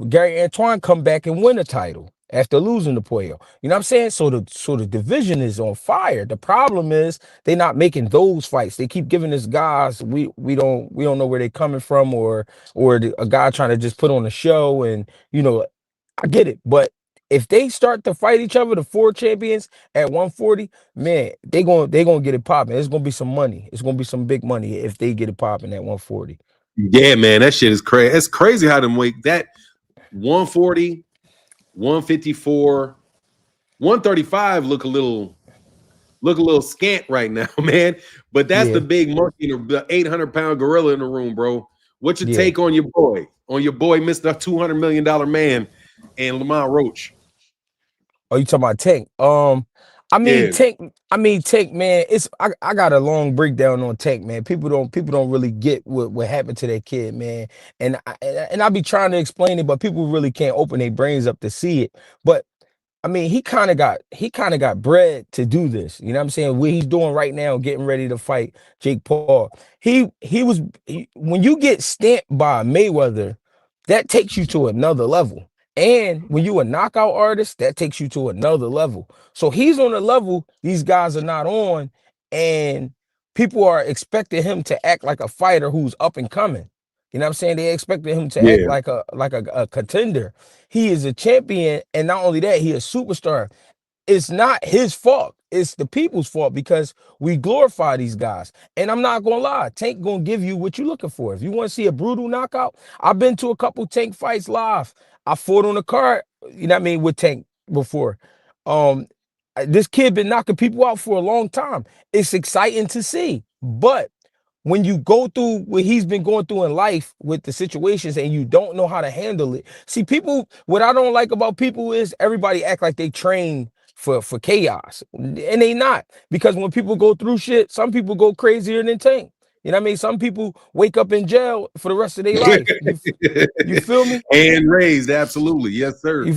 Gary Antoine come back and win a title after losing to Puello. You know what I'm saying? So the division is on fire. The problem is they're not making those fights. They keep giving us guys we don't know where they're coming from, or a guy trying to just put on a show. And I get it, but if they start to fight each other, the 4 champions at 140, man, they gonna get it popping. It's gonna be some money. It's gonna be some big money if they get it popping at 140. Yeah, man, that shit is crazy. It's crazy how them weight that 140, 154, 135 look a little scant right now, man. But that's the big monkey, the 800-pound gorilla in the room, bro. What's your take on your boy, Mr. $200 million man, and Lamont Roach? Oh, you talking about Tank? Tank, man. I got a long breakdown on Tank, man. People don't really get what happened to that kid, man. And I be trying to explain it, but people really can't open their brains up to see it. But I mean, he kind of got bred to do this. You know what I'm saying? What he's doing right now, getting ready to fight Jake Paul. When you get stamped by Mayweather, that takes you to another level. And when you a knockout artist, that takes you to another level. So he's on a level these guys are not on, and people are expecting him to act like a fighter who's up and coming. You know what I'm saying? They expected him to act like a contender. He is a champion, and not only that, he a superstar. It's not his fault. It's the people's fault because we glorify these guys. And I'm not gonna lie, Tank gonna give you what you're looking for. If you want to see a brutal knockout, I've been to a couple Tank fights live. I fought on the card, you know what I mean, with Tank before. This kid been knocking people out for a long time. It's exciting to see, but when you go through what he's been going through in life with the situations and you don't know how to handle it. See, people, what I don't like about people is everybody act like they train for chaos, and they not. Because when people go through shit, some people go crazier than Tank. You know what I mean? Some people wake up in jail for the rest of their life. You feel me? And raised, absolutely. Yes, sir.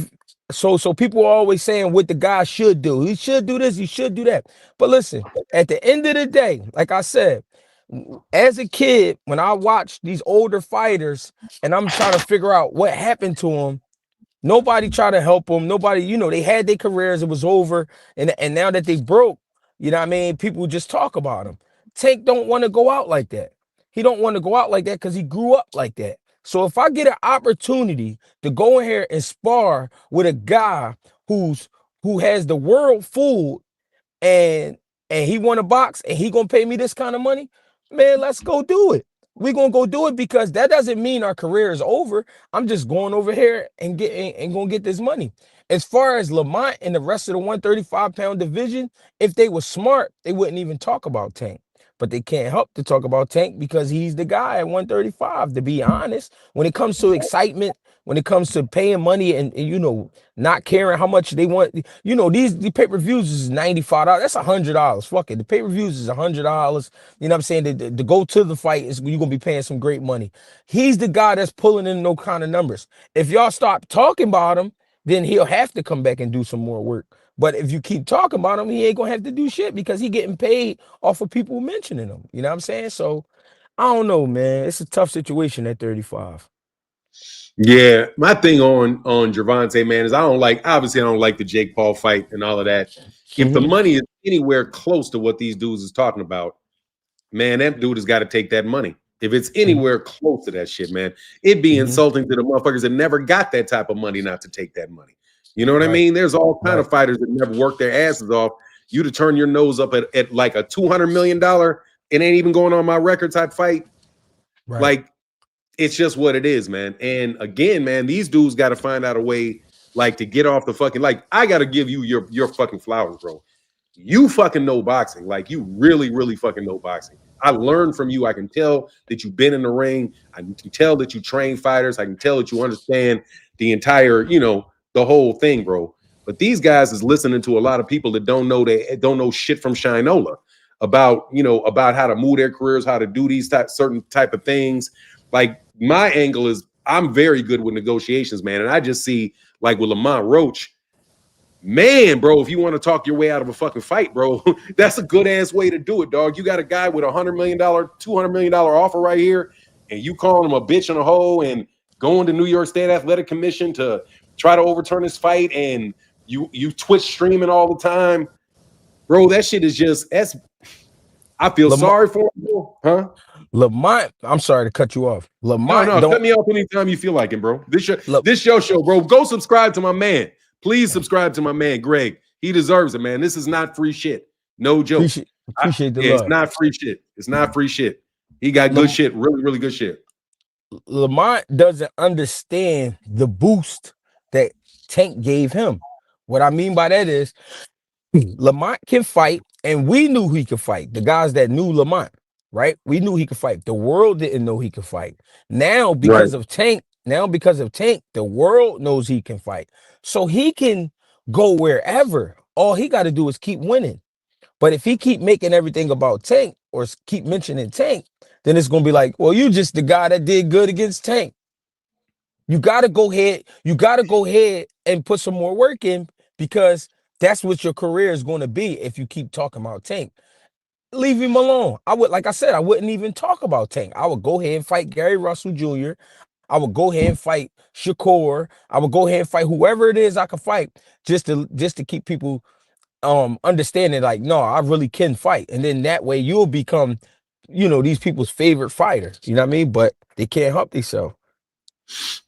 So people are always saying what the guy should do. He should do this, he should do that. But listen, at the end of the day, like I said, as a kid, when I watched these older fighters and I'm trying to figure out what happened to them, nobody tried to help them. Nobody, they had their careers, it was over. And now that they broke, you know what I mean? People just talk about them. Tank don't want to go out like that. He don't want to go out like that because he grew up like that. So if I get an opportunity to go in here and spar with a guy who has the world fooled and he want to box and he gonna pay me this kind of money, man, let's go do it. We're gonna go do it because that doesn't mean our career is over. I'm just going over here and gonna get this money. As far as Lamont and the rest of the 135-pound division, if they were smart, they wouldn't even talk about Tank. But they can't help to talk about Tank because he's the guy at 135. To be honest, when it comes to excitement, when it comes to paying money and not caring how much they want, these pay-per-views is $95. That's $100. Fuck it. The pay-per-views is $100. You know what I'm saying? To go to the fight is you're gonna be paying some great money. He's the guy that's pulling in no kind of numbers. If y'all stop talking about him, then he'll have to come back and do some more work. But if you keep talking about him, he ain't gonna have to do shit because he getting paid off of people mentioning him. You know what I'm saying? So I don't know, man. It's a tough situation at 35. Yeah, my thing on Gervonta, man, is I don't like. Obviously, I don't like the Jake Paul fight and all of that. If the money is anywhere close to what these dudes is talking about, man, that dude has got to take that money. If it's anywhere close to that shit, man, it'd be insulting to the motherfuckers that never got that type of money not to take that money. You know what I mean? There's all kind of fighters that never worked their asses off. You to turn your nose up at like a $200 million, it ain't even going on my record type fight. Right. Like, it's just what it is, man. And again, man, these dudes got to find out a way, like, to get off the fucking. Like, I got to give you your fucking flowers, bro. You fucking know boxing. Like, you really, really fucking know boxing. I learned from you. I can tell that you've been in the ring. I can tell that you train fighters. I can tell that you understand the entire, the whole thing, bro. But these guys is listening to a lot of people that don't know shit from Shinola about, about how to move their careers, how to do these certain type of things. Like, my angle is I'm very good with negotiations, man. And I just see, like, with Lamont Roach, man, bro, if you want to talk your way out of a fucking fight, bro, that's a good ass way to do it, dog. You got a guy with $100 million, $200 million offer right here, and you calling him a bitch and a hoe and going to New York State Athletic Commission to try to overturn his fight, and you Twitch streaming all the time, bro. That shit is just I feel sorry for him, huh? Lamont, I'm sorry to cut you off. Lamont, no, cut me off anytime you feel like it, bro. This your show, bro. Go subscribe to my man. Please subscribe to my man, Greg. He deserves it, man. This is not free shit. No joke. Appreciate the love. It's not free shit. It's not free shit. He got good shit. Really, really good shit. Lamont doesn't understand the boost that Tank gave him. What I mean by that is Lamont can fight, and we knew he could fight. The guys that knew Lamont, right? We knew he could fight. The world didn't know he could fight. Now, because of Tank, the world knows he can fight. So he can go wherever. All he got to do is keep winning. But if he keep making everything about Tank or keep mentioning Tank, then it's going to be like, well, you just the guy that did good against Tank. You got to go ahead. You got to go ahead and put some more work in, because that's what your career is going to be if you keep talking about Tank. Leave him alone. I wouldn't even talk about Tank. I would go ahead and fight Gary Russell Jr. I would go ahead and fight Shakur. I would go ahead and fight whoever it is I could fight, just to keep people understanding, like, no, I really can fight. And then that way you'll become, these people's favorite fighter. You know what I mean? But they can't help themselves.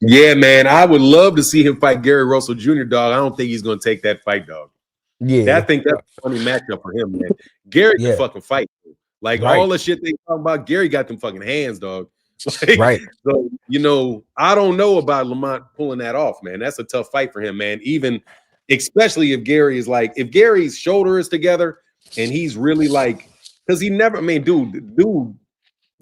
Yeah, man. I would love to see him fight Gary Russell Jr., dog. I don't think he's going to take that fight, dog. Yeah. I think that's a funny matchup for him, man. Gary can fucking fight. Like, all the shit they talking about, Gary got them fucking hands, dog. Like, so, I don't know about Lamont pulling that off, man. That's a tough fight for him, man. Even, especially if Gary's shoulder is together and he's really like, because he never, I mean, dude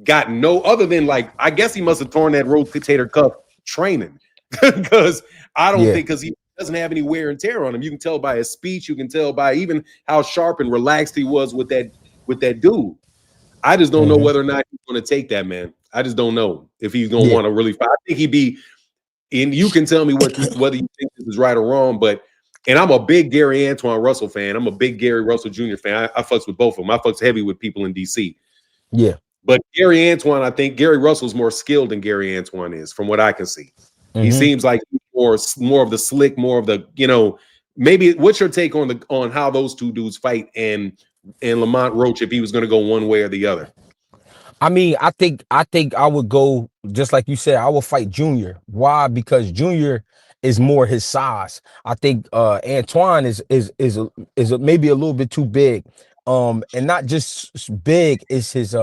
got no other than, like, I guess he must have torn that rotator cuff training, because I don't think, because he doesn't have any wear and tear on him. You can tell by his speech. You can tell by even how sharp and relaxed he was with that dude. I just don't know whether or not he's going to take that, man. I just don't know if he's going to want to really fight. I think he'd be, and you can tell me whether you think this is right or wrong, and I'm a big Gary Antoine Russell fan. I'm a big Gary Russell Jr. fan. I fucks with both of them. I fucks heavy with people in DC. Yeah. But Gary Antoine, I think Gary Russell's more skilled than Gary Antoine is, from what I can see. He seems like more of the slick, more of the, maybe. What's your take on how those two dudes fight, and Lamont Roach, if he was going to go one way or the other? I mean, I think I would go just like you said. I would fight Junior. Why? Because Junior is more his size. I think Antoine is maybe a little bit too big. And not just big, it's his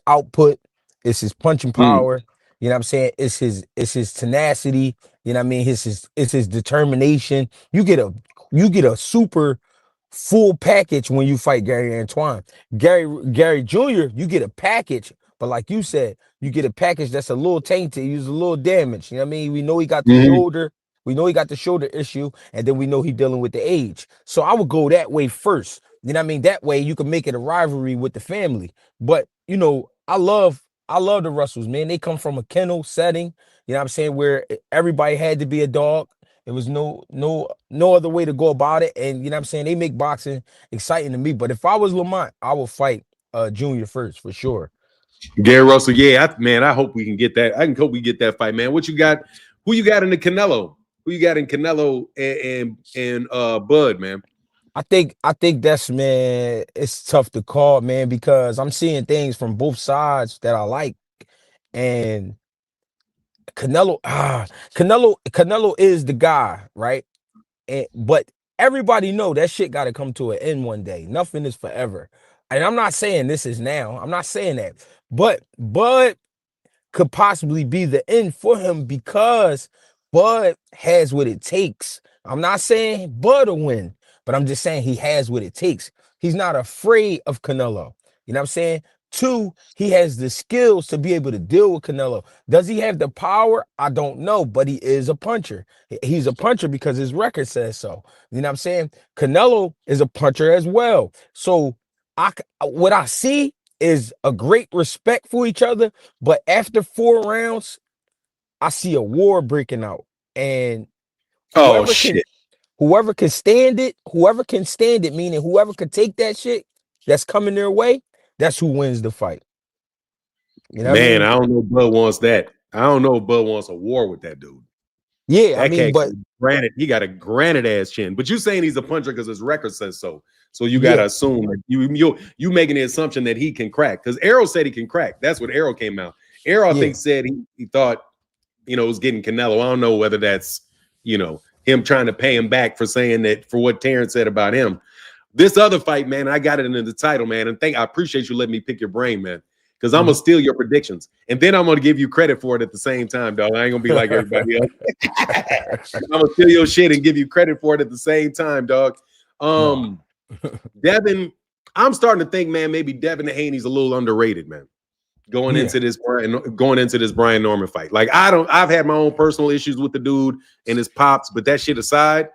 output, it's his punching power. You know what I'm saying? It's his tenacity. You know what I mean? It's his determination. You get a super full package when you fight Gary Antoine. Gary Jr., you get a package, but like you said, you get a package that's a little tainted, he's a little damaged. You know what I mean? We know he got the shoulder, we know he got the shoulder issue, and then we know he's dealing with the age. So I would go that way first. You know what I mean? That way you can make it a rivalry with the family. But I love the Russells, man. They come from a kennel setting, you know what I'm saying, where everybody had to be a dog. There was no other way to go about it. And you know what I'm saying? They make boxing exciting to me. But if I was Lamont, I would fight Junior first, for sure. Gary Russell, yeah, man. I hope we can get that. I can hope we get that fight, man. What you got? Who you got in the Canelo? Who you got in Canelo and Bud, man? I think that's, man, it's tough to call, man, because I'm seeing things from both sides that I like. And Canelo is the guy, right? But everybody know that shit got to come to an end one day. Nothing is forever. And I'm not saying this is now. I'm not saying that. But Bud could possibly be the end for him because Bud has what it takes. I'm not saying Bud will win, but I'm just saying he has what it takes. He's not afraid of Canelo. You know what I'm saying? Two, he has the skills to be able to deal with Canelo. Does he have the power? I don't know, but he is a puncher. He's a puncher because his record says so. You know what I'm saying? Canelo is a puncher as well. So what I see is a great respect for each other, but after 4 rounds, I see a war breaking out. And Oh whoever can shit, whoever can stand it, meaning whoever could take that shit that's coming their way, that's who wins the fight. You know what I man. mean? I don't know if Bud wants that. I don't know if Bud wants a war with that dude. Yeah, I That mean, cat, but granted, he got a granite ass chin. But you saying he's a puncher because his record says so. So you yeah, gotta assume that you making the assumption that he can crack. Because Errol said he can crack. That's what Errol came out. Errol, I yeah, think, said he thought, it was getting Canelo. I don't know whether that's, him trying to pay him back for saying that, for what Terence said about him. This other fight, man, I got it in the title, man. And I appreciate you letting me pick your brain, man. Because I'm gonna steal your predictions. And then I'm gonna give you credit for it at the same time, dog. I ain't gonna be like everybody else. I'm gonna steal your shit and give you credit for it at the same time, dog. no, Devin, I'm starting to think, man, maybe Devin Haney's a little underrated, man. Going yeah, into this Brian Norman fight. Like, I've had my own personal issues with the dude and his pops, but that shit aside,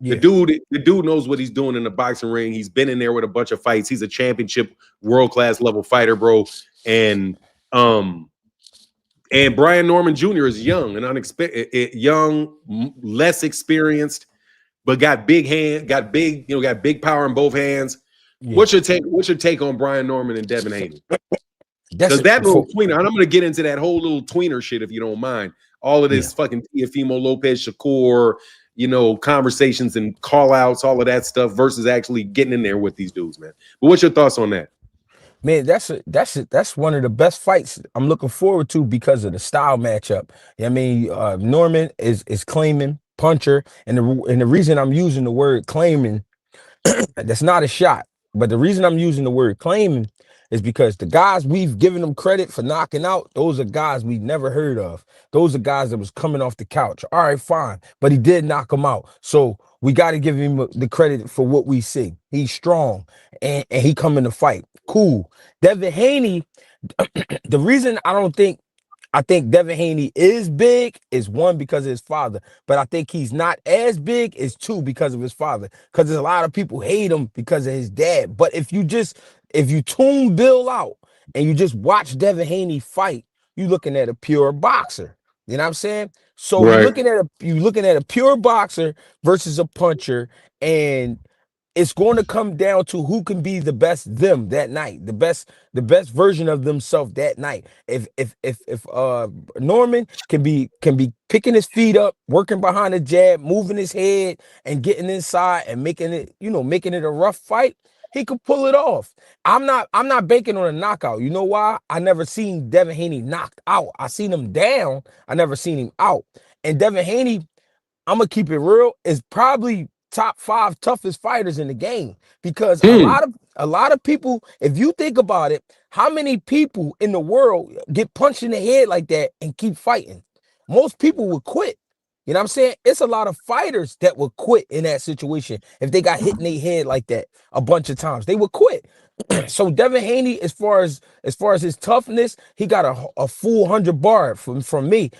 the yeah, dude knows what he's doing in the boxing ring. He's been in there with a bunch of fights. He's a championship world-class level fighter, bro. And Brian Norman Jr. is young and less experienced, but got big hand, got big power in both hands. yeah. What's your take on Brian Norman and Devin Haney? That's Because it. that little tweener, and I'm going to get into that whole little tweener shit if you don't mind. All of Yeah. this fucking Teofimo Lopez Shakur, conversations and call outs, all of that stuff versus actually getting in there with these dudes, man. But what's your thoughts on that? Man, that's one of the best fights I'm looking forward to because of the style matchup. I mean, Norman is claiming puncher, and the reason I'm using the word claiming, that's not a shot, but the reason I'm using the word claiming is because the guys we've given them credit for knocking out, those are guys we've never heard of. Those are guys that was coming off the couch. All right, fine, but he did knock them out, so we got to give him the credit for what we see. He's strong, and he come in the fight. Cool. Devin Haney, the reason I think Devin Haney is big is one because of his father, but I think he's not as big is two because of his father. Because there's a lot of people hate him because of his dad. But if you tune Bill out and you just watch Devin Haney fight, you're looking at a pure boxer. You know what I'm saying? So Right. you're looking at a pure boxer versus a puncher, and it's going to come down to who can be the best them that night, the best version of themselves that night. If Norman can be picking his feet up, working behind the jab, moving his head and getting inside and making it a rough fight, he could pull it off. I'm not banking on a knockout. You know why? I never seen Devin Haney knocked out. I seen him down. I never seen him out. And Devin Haney, I'm gonna keep it real, is probably top 5 toughest fighters in the game because a lot of people, if you think about it, how many people in the world get punched in the head like that and keep fighting? Most people would quit. You know what I'm saying? It's a lot of fighters that would quit in that situation if they got hit in their head like that a bunch of times. They would quit. So Devin Haney, as far as his toughness, he got a full 100 bar from me.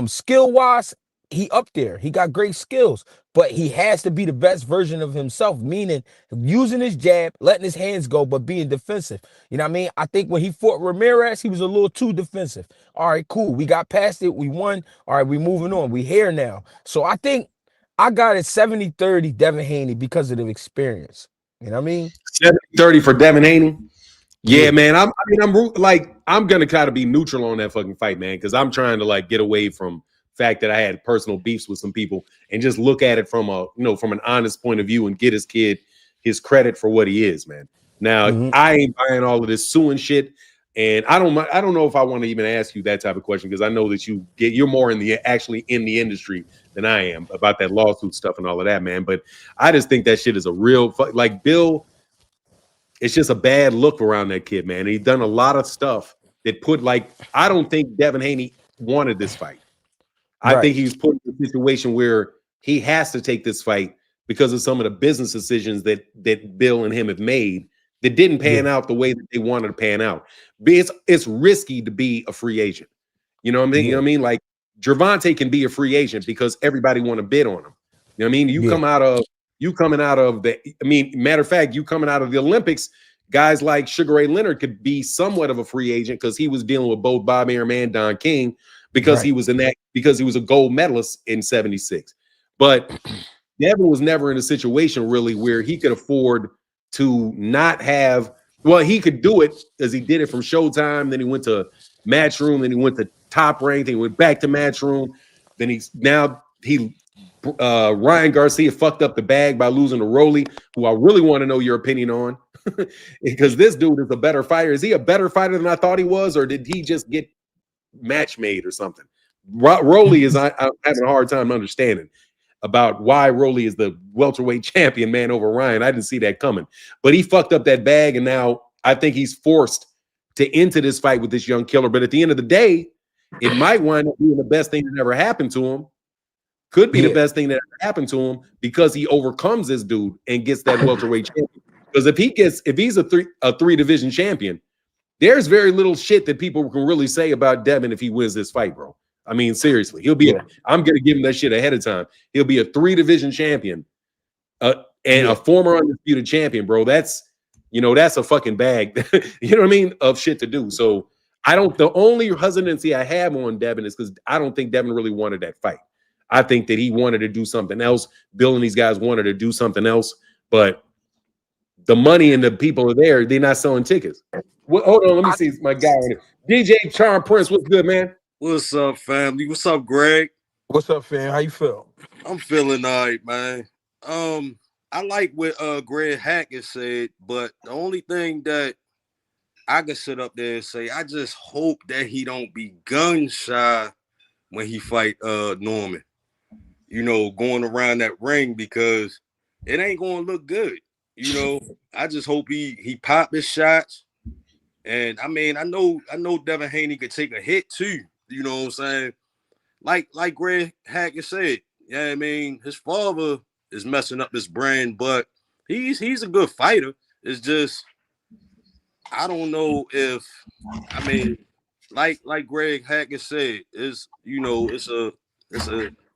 Skill wise, he up there. He got great skills, but he has to be the best version of himself, meaning using his jab, letting his hands go, but being defensive. You know what I mean? I think when he fought Ramirez, he was a little too defensive. All right, cool. We got past it. We won. All right, we moving on. We here now. So I think I got it 70-30 Devin Haney because of the experience. You know what I mean? 70-30 for Devin Haney. Yeah, man. I'm gonna kind of be neutral on that fucking fight, man, because I'm trying to like get away from fact that I had personal beefs with some people and just look at it from from an honest point of view and get his kid his credit for what he is, man. Now Mhm. I ain't buying all of this suing shit, and I don't know if I want to even ask you that type of question because I know that you're more actually in the industry than I am about that lawsuit stuff and all of that, man. But I just think that shit is a real like Bill. It's just a bad look around that kid, man. He's done a lot of stuff that I don't think Devin Haney wanted this fight. I Right. think he's put in a situation where he has to take this fight because of some of the business decisions that Bill and him have made that didn't pan Yeah. out the way that they wanted to pan out. It's risky to be a free agent. You know what I mean? You know Yeah. what I mean? Like Gervonta can be a free agent because everybody want to bid on him. You know what I mean? Yeah. You coming out of matter of fact, you coming out of the Olympics, guys like Sugar Ray Leonard could be somewhat of a free agent because he was dealing with both Bob Arum and Don King because Right. because he was a gold medalist in 76. But Devin was never in a situation really where he could afford to not have, well, he could do it because he did it from Showtime, then he went to Matchroom, then he went to Top Rank, then he went back to Matchroom, then Ryan Garcia fucked up the bag by losing to Rolly, who I really want to know your opinion on. Because this dude is a better fighter. Is he a better fighter than I thought he was, or did he just get match made or something? Rolly I'm having a hard time understanding about why Rolly is the welterweight champion, man, over Ryan. I didn't see that coming. But he fucked up that bag, and now I think he's forced to enter this fight with this young killer. But at the end of the day, it might wind up being the best thing that ever happened to him. Could be the Yeah. best thing that ever happened to him because he overcomes this dude and gets that welterweight champion. Because if he's a three division champion, there's very little shit that people can really say about Devin if he wins this fight, bro. I mean, seriously, Yeah. I'm gonna give him that shit ahead of time. He'll be a 3 division champion, and a Yeah. former undisputed champion, bro. That's a fucking bag. You know what I mean? Of shit to do. So the only hesitancy I have on Devin is because I don't think Devin really wanted that fight. I think that he wanted to do something else. Bill and these guys wanted to do something else, but the money and the people are there. They're not selling tickets. Hold on, let me see my guy. DJ Charm Prince, what's good, man? What's up, family? What's up, Greg? What's up, fam? How you feel? I'm feeling all right, man. I like what Greg Hackett said, but the only thing that I can sit up there and say, I just hope that he don't be gun shy when he fight Norman. Going around that ring because it ain't gonna look good. I just hope he pop his shots. And I mean, I know Devin Haney could take a hit too. You know what I'm saying? Like Greg Hackett said, yeah, I mean, his father is messing up his brain, but he's a good fighter. It's just I don't know if I mean, like Greg Hackett said, it's a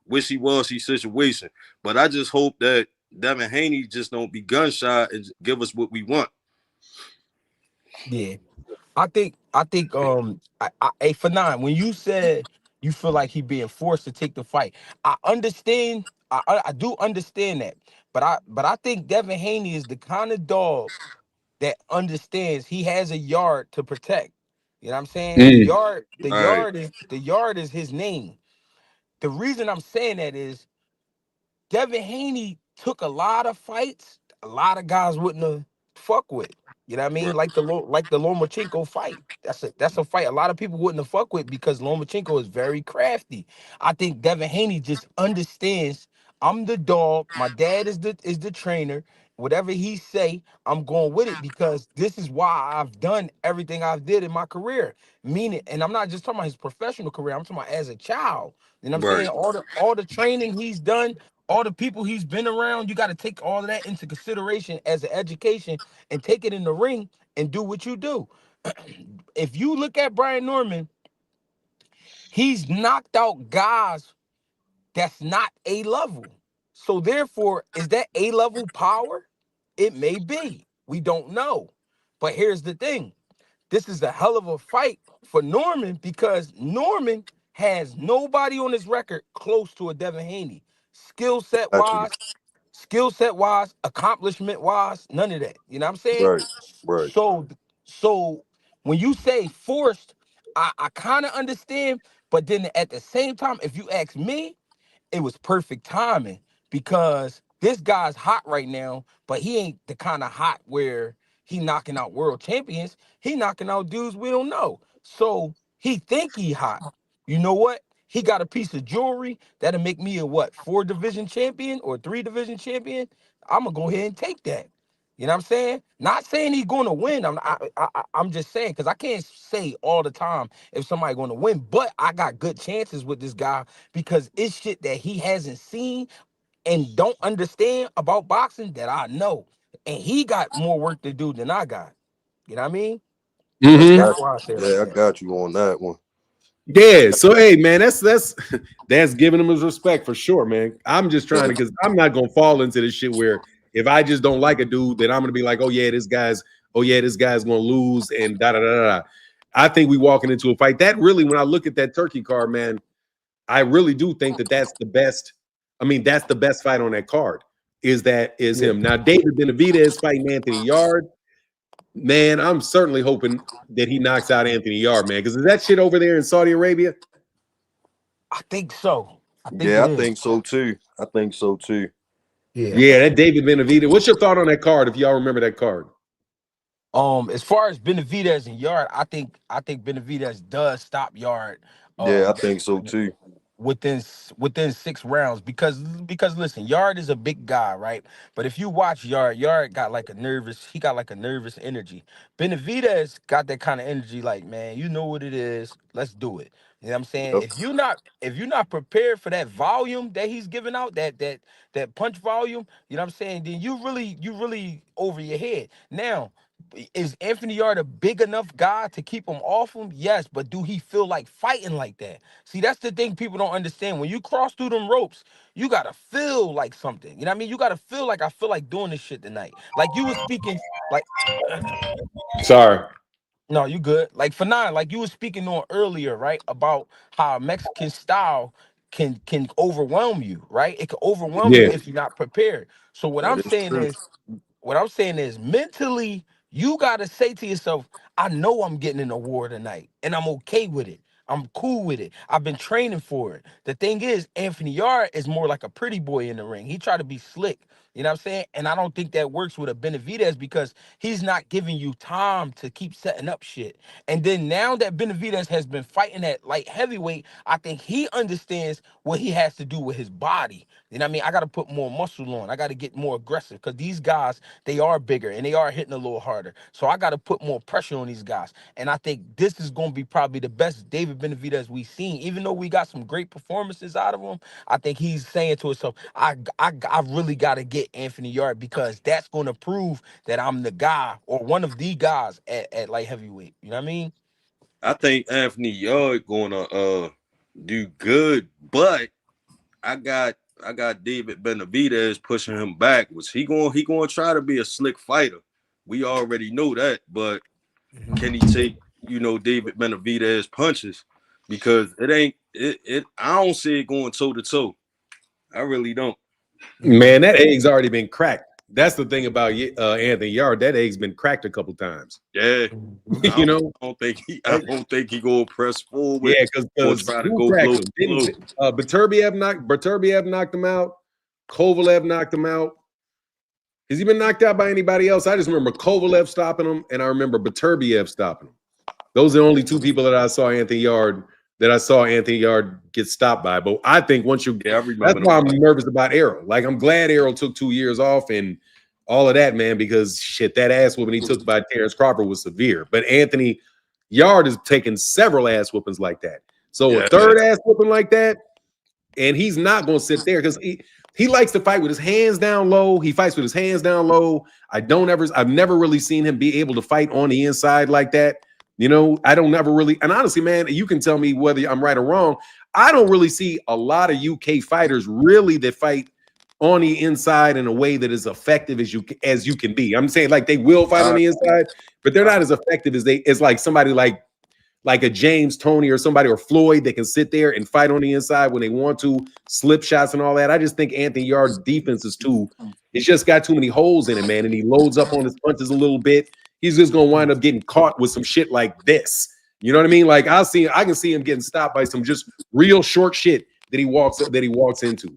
wishy-washy situation. But I just hope that Devin Haney just don't be gun shy and give us what we want. Yeah. Hey, for nine, when you said you feel like he being forced to take the fight, I understand. I do understand that, but I think Devin Haney is the kind of dog that understands he has a yard to protect. You know what I'm saying? The Mm. yard, All right. the yard is his name. The reason I'm saying that is Devin Haney took a lot of fights, a lot of guys wouldn't have fuck with. You know what I mean? Right. Like the Lomachenko fight. That's a fight a lot of people wouldn't have fuck with because Lomachenko is very crafty. I think Devin Haney just understands I'm the dog. My dad is the trainer. Whatever he say, I'm going with it because this is why I've done everything I've did in my career. Meaning, and I'm not just talking about his professional career. I'm talking about as a child. You know what I'm Right. saying? All the training he's done, all the people he's been around, you got to take all of that into consideration as an education and take it in the ring and do what you do. If you look at Brian Norman, he's knocked out guys that's not A level. So therefore, is that A level power? It may be. We don't know. But here's the thing. This is a hell of a fight for Norman because Norman has nobody on his record close to a Devin Haney. Skill set Got you. wise, accomplishment wise, none of that. You know what I'm saying? Right. Right. So So when you say forced, I kind of understand, but then at the same time, if you ask me, it was perfect timing because this guy's hot right now, but he ain't the kind of hot where he knocking out world champions. He knocking out dudes we don't know. So he think he hot. You know what? He got a piece of jewelry that'll make me a what, 4 division champion or 3 division champion. I'm gonna go ahead and take that. You know what I'm saying? Not saying he's going to win. I'm just saying because I can't say all the time if somebody's going to win, but I got good chances with this guy because it's shit that he hasn't seen and don't understand about boxing that I know. And he got more work to do than I got. You know what I mean? So Mm-hmm. that's why I say it like Yeah, I that. got you on that one. Yeah. So hey, man, that's giving him his respect for sure, man. I'm just trying to because I'm not gonna fall into this shit where if I just don't like a dude, then I'm gonna be like, oh yeah, this guy's gonna lose and da da da da. I think we walking into a fight. That really, when I look at that turkey card, man, I really do think that that's the best. I mean, that's the best fight on that card. Is him now? David Benavidez fighting Anthony Yard. Man, I'm certainly hoping that he knocks out Anthony Yard, man. Because is that shit over there in Saudi Arabia? I think so. I think Yeah, it I is. think so too. Yeah. Yeah, that David Benavidez. What's your thought on that card? If y'all remember that card? As far as Benavidez and Yard, I think Benavidez does stop Yard. Yeah, I think so too. Within 6 rounds because listen, Yard is a big guy, right? But if you watch Yard got like a nervous energy. Benavidez got that kind of energy, like, man, you know what it is. Let's do it. You know what I'm saying? Yep. If you're not prepared for that volume that he's giving out, that punch volume, you know what I'm saying, then you really over your head. Now, is Anthony Yard a big enough guy to keep him off him? Yes, but do he feel like fighting like that? See, that's the thing people don't understand. When you cross through them ropes, you gotta feel like something. You know what I mean? You gotta feel like I feel like doing this shit tonight. Like you were speaking, like Sorry. no, you good. Like for nine, like you were speaking on earlier, right? About how Mexican style can overwhelm you, right? It can overwhelm you Yeah. if you're not prepared. So That is true. what I'm saying is mentally, you gotta say to yourself, I know I'm getting an award tonight, and I'm okay with it. I'm cool with it. I've been training for it. The thing is, Anthony Yard is more like a pretty boy in the ring. He tried to be slick. You know what I'm saying? And I don't think that works with a Benavidez because he's not giving you time to keep setting up shit. And then now that Benavidez has been fighting at light heavyweight, I think he understands what he has to do with his body. You know what I mean? I got to put more muscle on. I got to get more aggressive because these guys, they are bigger and they are hitting a little harder. So I got to put more pressure on these guys. And I think this is going to be probably the best David Benavidez we've seen. Even though we got some great performances out of him, I think he's saying to himself, I really got to get Anthony Yard because that's going to prove that I'm the guy or one of the guys at light heavyweight. You know what I mean? I think Anthony Yard gonna do good, but I got David Benavidez pushing him back. Was he gonna try to be a slick fighter? We already know that, but can he take David Benavidez punches? Because I don't see it going toe to toe. I really don't. Man, that egg's already been cracked. That's the thing about Anthony Yard. That egg's been cracked a couple times. Yeah. You know? I don't think he gonna press forward. Yeah, because try to who go cracked blow. him? Beterbiev knocked him out. Kovalev knocked him out. Has he been knocked out by anybody else? I just remember Kovalev stopping him, and I remember Beterbiev stopping him. Those are the only two people that I saw Anthony Yard get stopped by. But I think once you I remember that's why I'm nervous about Errol. Like, I'm glad Errol took 2 years off and all of that, man, because shit, that ass whooping he took by Terence Crawford was severe. But Anthony Yard has taken several ass whoopings like that. So a third ass whooping like that, and he's not going to sit there because he likes to fight with his hands down low. He fights with his hands down low. I've never really seen him be able to fight on the inside like that. I don't never really, and honestly, man, you can tell me whether I'm right or wrong. I don't really see a lot of UK fighters really that fight on the inside in a way that is effective as you can be. I'm saying like they will fight on the inside, but they're not as effective as like somebody like a James Toney or somebody or Floyd that can sit there and fight on the inside when they want to, slip shots and all that. I just think Anthony Yard's defense is it's just got too many holes in it, man, and he loads up on his punches a little bit. He's just gonna wind up getting caught with some shit like this. You know what I mean? Like I can see him getting stopped by some just real short shit that he walks into.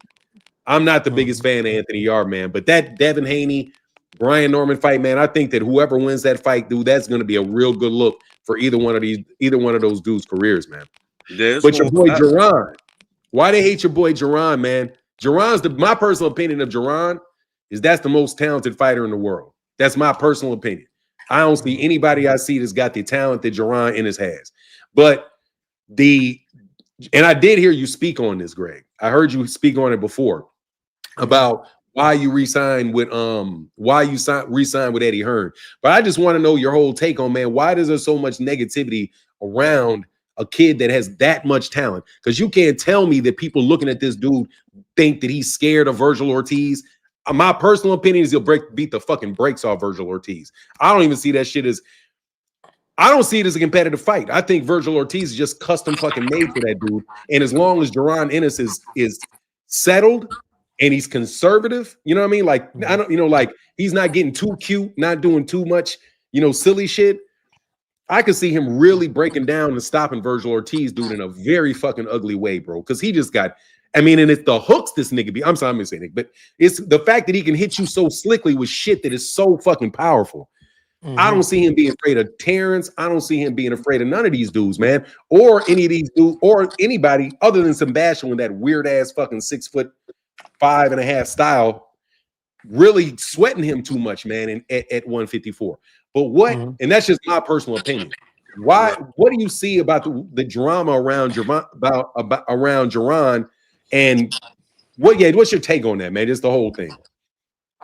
I'm not the biggest fan of Anthony Yarde, man, but that Devin Haney, Brian Norman fight, man, I think that whoever wins that fight, dude, that's going to be a real good look for either one of those dudes' careers, man. But your boy Jaron, why they hate your boy Jaron, man? Jaron's my personal opinion of Jaron is that's the most talented fighter in the world. That's my personal opinion. I don't see anybody I see that's got the talent that Jaron Ennis has. But and I did hear you speak on this, Greg. I heard you speak on it before about why you re-signed with re-signed with Eddie Hearn. But I just want to know your whole take on, man, why is there so much negativity around a kid that has that much talent? Because you can't tell me that people looking at this dude think that he's scared of Virgil Ortiz. My personal opinion is he'll beat the fucking brakes off Virgil Ortiz. I don't even see that shit I don't see it as a competitive fight. I think Virgil Ortiz is just custom fucking made for that dude. And as long as Jaron Ennis is settled and he's conservative, you know what I mean? Like, I don't, like he's not getting too cute, not doing too much, silly shit. I could see him really breaking down and stopping Virgil Ortiz, dude, in a very fucking ugly way, bro. Because he just got, and it's the hooks this nigga be. I'm sorry, I'm gonna say Nick, but it's the fact that he can hit you so slickly with shit that is so fucking powerful. I don't see him being afraid of Terence. I don't see him being afraid of none of these dudes, man, or any of these dudes, or anybody other than Sebastian with that weird ass fucking 6'5.5" style, really sweating him too much, man, at 154. But what, and that's just my personal opinion. What do you see about the drama around around Jaron, and what's your take on that, man? Just the whole thing.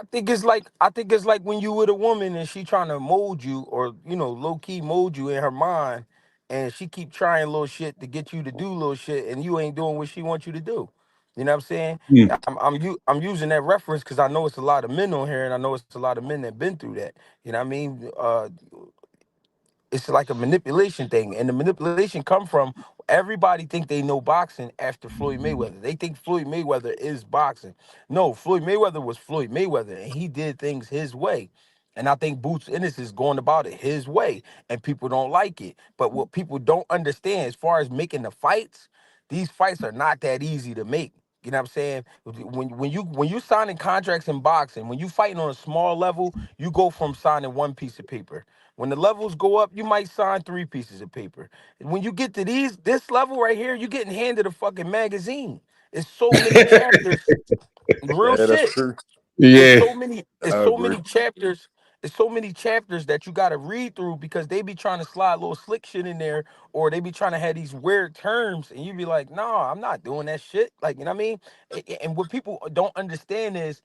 I think it's like when you with a woman and she trying to mold you, or low key mold you in her mind, and she keep trying little shit to get you to do little shit, and you ain't doing what she wants you to do. You know what I'm saying? I'm using that reference because I know it's a lot of men on here, and I know it's a lot of men that been through that. You know what I mean? It's like a manipulation thing, and the manipulation come from everybody think they know boxing after Floyd Mayweather. They think Floyd Mayweather is boxing. No, Floyd Mayweather was Floyd Mayweather, and he did things his way. And I think Boots Ennis is going about it his way, and people don't like it. But what people don't understand, as far as making the fights, these fights are not that easy to make. You know what I'm saying? When you signing contracts in boxing, when you fighting on a small level, you go from signing one piece of paper. When the levels go up, you might sign 3 pieces of paper. When you get to this level right here, you're getting handed a fucking magazine. It's so many chapters. Real shit. Yeah, It's so many chapters. It's so many chapters that you got to read through because they be trying to slide little slick shit in there, or they be trying to have these weird terms, and you be like, "No, I'm not doing that shit." Like, you know what I mean? And what people don't understand is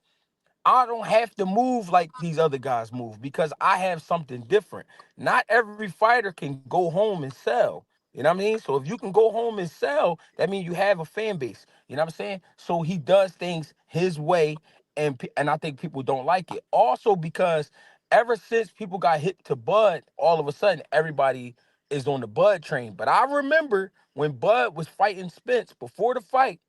I don't have to move like these other guys move because I have something different. Not every fighter can go home and sell. You know what I mean? So if you can go home and sell, that means you have a fan base. You know what I'm saying? So he does things his way, and I think people don't like it. Also because ever since people got hit to Bud, all of a sudden everybody is on the Bud train. But I remember when Bud was fighting Spence before the fight,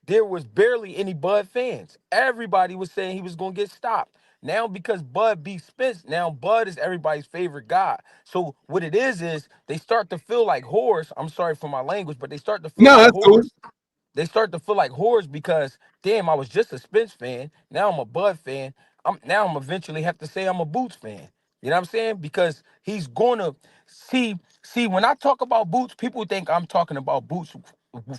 there was barely any Bud fans. Everybody was saying he was going to get stopped. Now, because Bud beat Spence, now Bud is everybody's favorite guy. So what it is they start to feel like whores. I'm sorry for my language, but they start to feel no, like that's cool. whores. They start to feel like whores because, damn, I was just a Spence fan. Now I'm a Bud fan. I'm eventually have to say I'm a Boots fan. You know what I'm saying? Because he's going to see, when I talk about Boots, people think I'm talking about Boots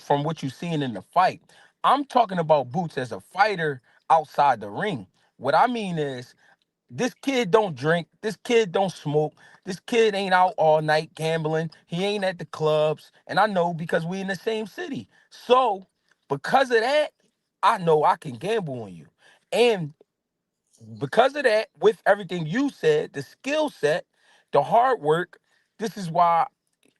from what you're seeing in the fight. I'm talking about Boots as a fighter outside the ring. What I mean is this kid don't drink, this kid don't smoke, this kid ain't out all night gambling, he ain't at the clubs, and I know because we in the same city. So because of that, I know I can gamble on you. And because of that, with everything you said, the skill set, the hard work, this is why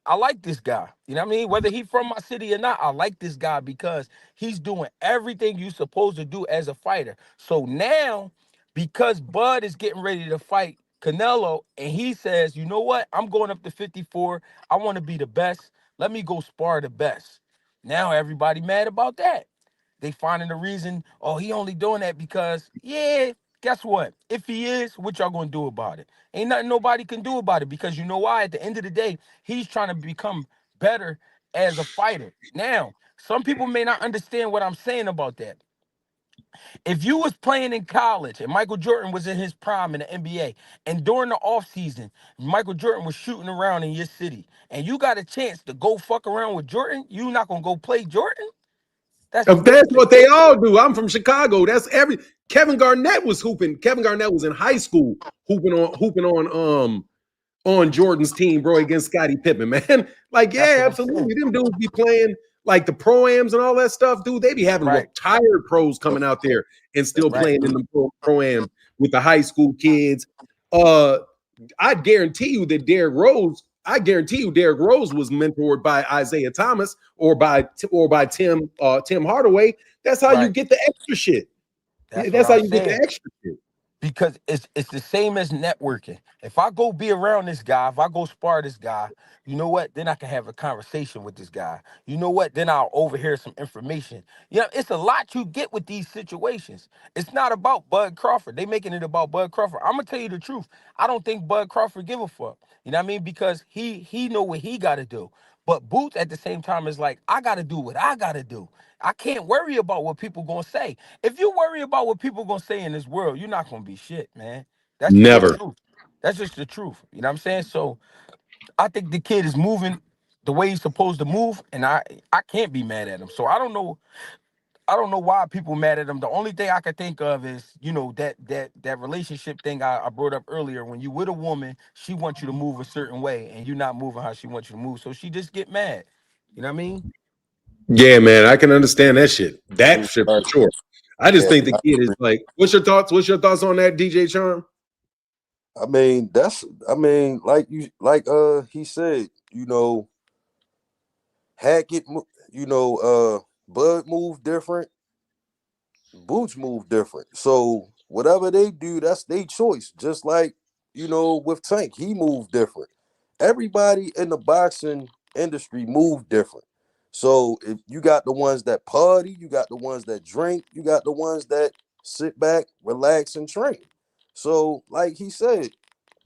I like this guy. You know what I mean? Whether he from my city or not, I like this guy because he's doing everything you supposed to do as a fighter. So now, because Bud is getting ready to fight Canelo, and he says, you know what? I'm going up to 54. I want to be the best. Let me go spar the best. Now everybody mad about that. They finding the reason, oh, he only doing that because, yeah, guess what? If he is, what y'all gonna do about it? Ain't nothing nobody can do about it, because you know why? At the end of the day, he's trying to become better as a fighter. Now, some people may not understand what I'm saying about that. If you was playing in college and Michael Jordan was in his prime in the NBA, and during the offseason, Michael Jordan was shooting around in your city, and you got a chance to go fuck around with Jordan, you not gonna go play Jordan? That's That's stupid. what they all do. I'm from Chicago. That's every Kevin Garnett was hooping. Kevin Garnett was in high school hooping on Jordan's team, bro, against Scottie Pippen, man. Like, That's yeah, what I'm absolutely. saying. Them dudes be playing like the pro-ams and all that stuff, dude. They be having Right, retired pros coming out there and still right, playing in the pro-ams with the high school kids. Uh, I guarantee you Derrick Rose was mentored by Isaiah Thomas or by Tim Hardaway. That's how you right. get the extra shit. That's what That's how I'm you get the saying. extra shit. Because it's the same as networking. If I go be around this guy, if I go spar this guy, you know what? Then I can have a conversation with this guy. You know what? Then I'll overhear some information. You know, it's a lot you get with these situations. It's not about Bud Crawford. They making it about Bud Crawford. I'm gonna tell you the truth. I don't think Bud Crawford give a fuck. You know what I mean? Because he know what he gotta do. But Boots at the same time is like, I gotta do what I gotta do. I can't worry about what people gonna say. If you worry about what people gonna say in this world, you're not gonna be shit, man. That's just the Never. truth. That's just the truth. You know what I'm saying? So I think the kid is moving the way he's supposed to move, and I can't be mad at him. So I don't know why people mad at him. The only thing I can think of is, that relationship thing I brought up earlier. When you with a woman, she wants you to move a certain way, and you're not moving how she wants you to move. So she just get mad. You know what I mean? Yeah, man, I can understand that shit. That shit for Exactly. sure. I just Yeah, think the kid is like, what's your thoughts? What's your thoughts on that, DJ Charm? like he said, Hackett, Bud move different, Boots move different. So whatever they do, that's their choice. Just like, with Tank, he moved different. Everybody in the boxing industry moved different. So if you got the ones that party, you got the ones that drink, you got the ones that sit back, relax, and train. So, like he said,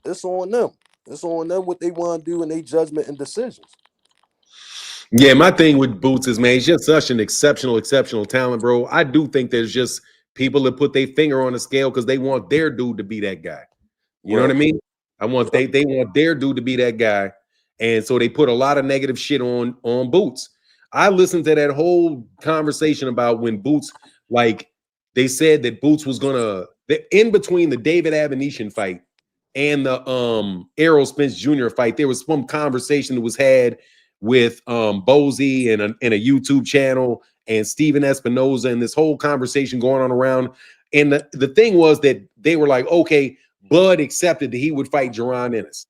it's on them. It's on them what they want to do and their judgment and decisions. Yeah, my thing with Boots is, man, he's just such an exceptional talent, bro. I do think there's just people that put their finger on the scale because they want their dude to be that guy. You know what I Right. mean? They want their dude to be that guy, and so they put a lot of negative shit on Boots. I listened to that whole conversation about when Boots, like, they said that Boots was gonna in between the David Abination fight and the Errol Spence Jr. fight, there was some conversation that was had with Bozy and a YouTube channel and Steven Espinoza, and this whole conversation going on around. And the thing was that they were like, okay, Bud accepted that he would fight Jaron Ennis.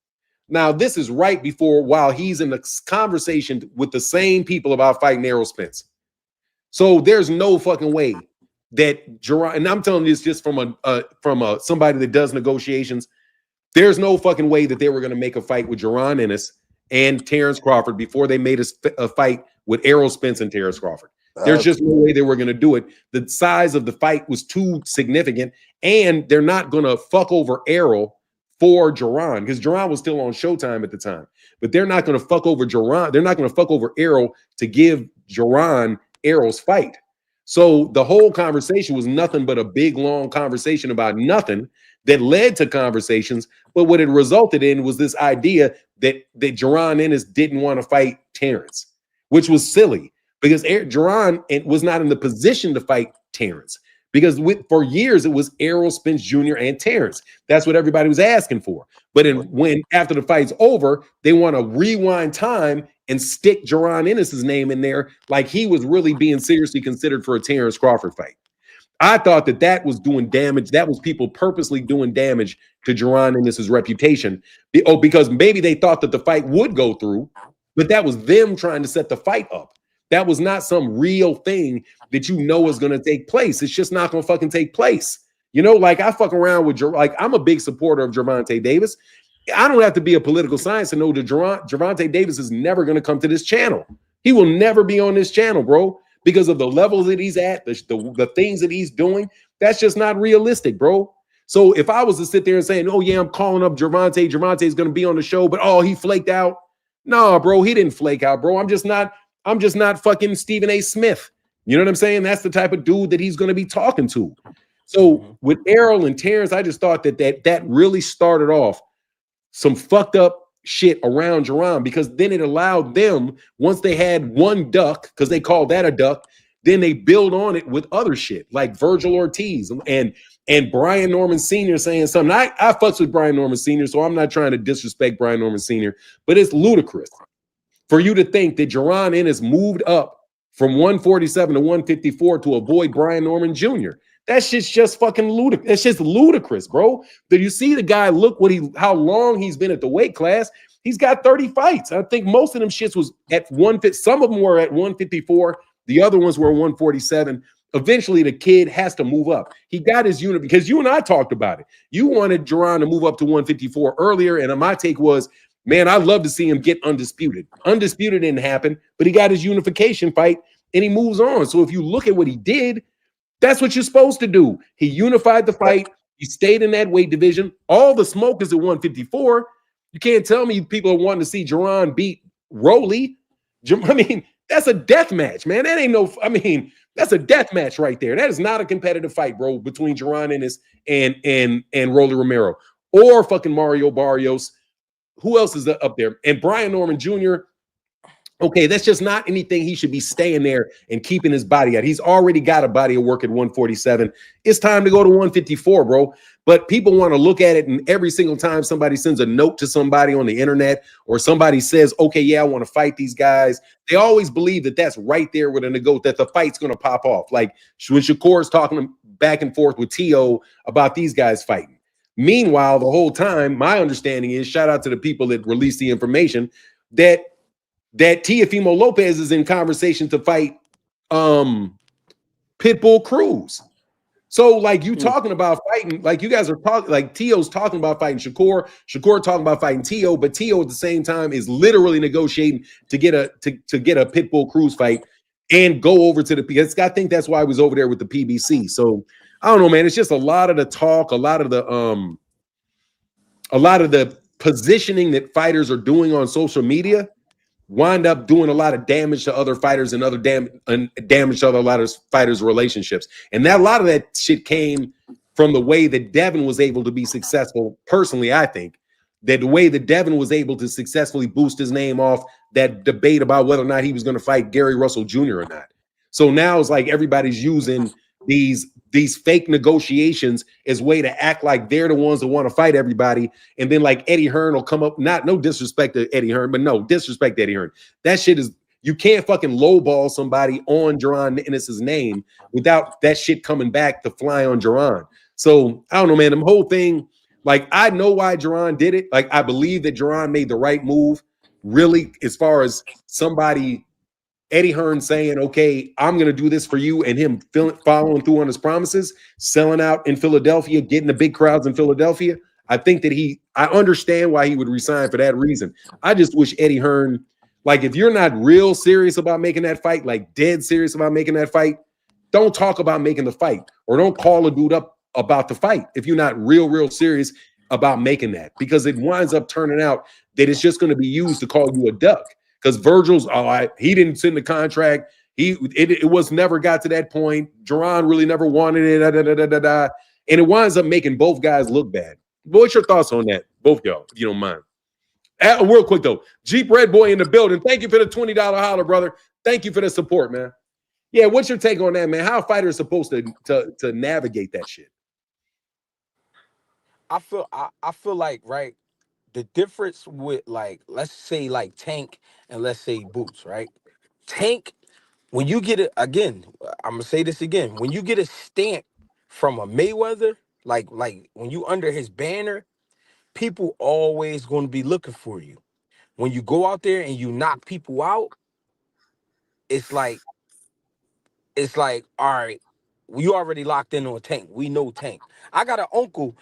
Now, this is right before, while he's in the conversation with the same people about fighting Errol Spence. So there's no fucking way that Jaron, and I'm telling you this just from somebody that does negotiations, there's no fucking way that they were going to make a fight with Jaron Ennis and Terence Crawford before they made a fight with Errol Spence and Terence Crawford. There's just no way they were going to do it. The size of the fight was too significant, and they're not going to fuck over Errol for Jaron, because Jaron was still on Showtime at the time. But they're not going to fuck over Jaron. They're not going to fuck over Errol to give Jaron Errol's fight. So the whole conversation was nothing but a big, long conversation about nothing that led to conversations. But what it resulted in was this idea that Jaron Ennis didn't want to fight Terence, which was silly because Jaron was not in the position to fight Terence, because for years it was Errol Spence Jr. and Terence. That's what everybody was asking for. But when after the fight's over, they want to rewind time and stick Jaron Ennis's name in there like he was really being seriously considered for a Terence Crawford fight. I thought that was doing damage. That was people purposely doing damage to Jaron Ennis's reputation. Because maybe they thought that the fight would go through, but that was them trying to set the fight up. That was not some real thing that is going to take place. It's just not going to fucking take place. Like I fuck around with, like, I'm a big supporter of Gervonta Davis. I don't have to be a political science to know that Gervonta Davis is never going to come to this channel. He will never be on this channel, bro, because of the levels that he's at, the things that he's doing. That's just not realistic, bro. So if I was to sit there and saying, oh yeah, I'm calling up Gervonta's going to be on the show, but oh, he flaked out. No, bro, he didn't flake out, bro. I'm just not fucking Stephen A. Smith. You know what I'm saying? That's the type of dude that he's going to be talking to. So with Errol and Terence, I just thought that really started off some fucked up shit around Jaron, because then it allowed them, once they had one duck, because they called that a duck, then they build on it with other shit like Virgil Ortiz and Brian Norman Sr. saying something. I fucks with Brian Norman Sr., so I'm not trying to disrespect Brian Norman Sr., but it's ludicrous for you to think that Jaron Ennis moved up from 147 to 154 to avoid Brian Norman Jr. That shit's just fucking ludicrous. It's just ludicrous, bro. Did you see the guy? Look how long he's been at the weight class. He's got 30 fights. I think most of them shits was at 150. Some of them were at 154. The other ones were 147. Eventually, the kid has to move up. He got his unit, because you and I talked about it. You wanted Jaron to move up to 154 earlier, and my take was, man, I'd love to see him get undisputed. Undisputed didn't happen, but he got his unification fight, and he moves on. So if you look at what he did, that's what you're supposed to do. He unified the fight. He stayed in that weight division. All the smoke is at 154. You can't tell me people are wanting to see Jaron beat Rolly. I mean, that's a death match, man. That ain't no, I mean, that's a death match right there. That is not a competitive fight, bro, between Jaron Ennis and Rolly Romero or fucking Mario Barrios. Who else is up there? And Brian Norman Jr., okay, that's just not anything he should be staying there and keeping his body at. He's already got a body of work at 147. It's time to go to 154, bro. But people want to look at it, and every single time somebody sends a note to somebody on the internet or somebody says, okay, yeah, I want to fight these guys, they always believe that that's right there with a nego, that the fight's going to pop off. Like when Shakur's talking back and forth with T.O. about these guys fighting. Meanwhile, the whole time, my understanding is, shout out to the people that released the information, that Teofimo Lopez is in conversation to fight Pitbull Cruz. So, like, you talking about fighting, like you guys are talking, like T.O.'s talking about fighting Shakur talking about fighting T.O., but T.O. at the same time is literally negotiating to get a Pitbull Cruz fight and go over to because I think that's why I was over there with the PBC. So I don't know, man. It's just a lot of the talk, a lot of the positioning that fighters are doing on social media wind up doing a lot of damage to other fighters and damage to a lot of fighters' relationships. And that a lot of that shit came from the way that Devin was able to be successful. Personally, I think that the way that Devin was able to successfully boost his name off that debate about whether or not he was going to fight Gary Russell Jr. or not. So now it's like everybody's using these fake negotiations as way to act like they're the ones that want to fight everybody. And then like Eddie Hearn will come up, no disrespect to Eddie Hearn, but no disrespect to Eddie Hearn. That shit is, you can't fucking lowball somebody on Jaron Ennis's name without that shit coming back to fly on Jaron. So I don't know, man, the whole thing, like I know why Jaron did it. Like I believe that Jaron made the right move, really, as far as somebody, Eddie Hearn saying, okay, I'm going to do this for you, and him following through on his promises, selling out in Philadelphia, getting the big crowds in Philadelphia. I think that I understand why he would resign for that reason. I just wish Eddie Hearn, like if you're not real serious about making that fight, like dead serious about making that fight, don't talk about making the fight or don't call a dude up about the fight if you're not real serious about making that, because it winds up turning out that it's just going to be used to call you a duck. Because Virgil's, he didn't send the contract. It was never got to that point. Jaron really never wanted it. And it winds up making both guys look bad. What's your thoughts on that? Both y'all, if you don't mind. Real quick, though. Jeep Red Boy in the building. Thank you for the $20 holler, brother. Thank you for the support, man. Yeah, what's your take on that, man? How are fighters supposed to navigate that shit? I feel like, right, the difference with, like, let's say like Tank and let's say Boots, right? Tank, when you get it again, I'm gonna say this again. When you get a stamp from a Mayweather, like when you under his banner, people always gonna be looking for you. When you go out there and you knock people out, it's like, all right, you already locked in on Tank. We know Tank. I got an uncle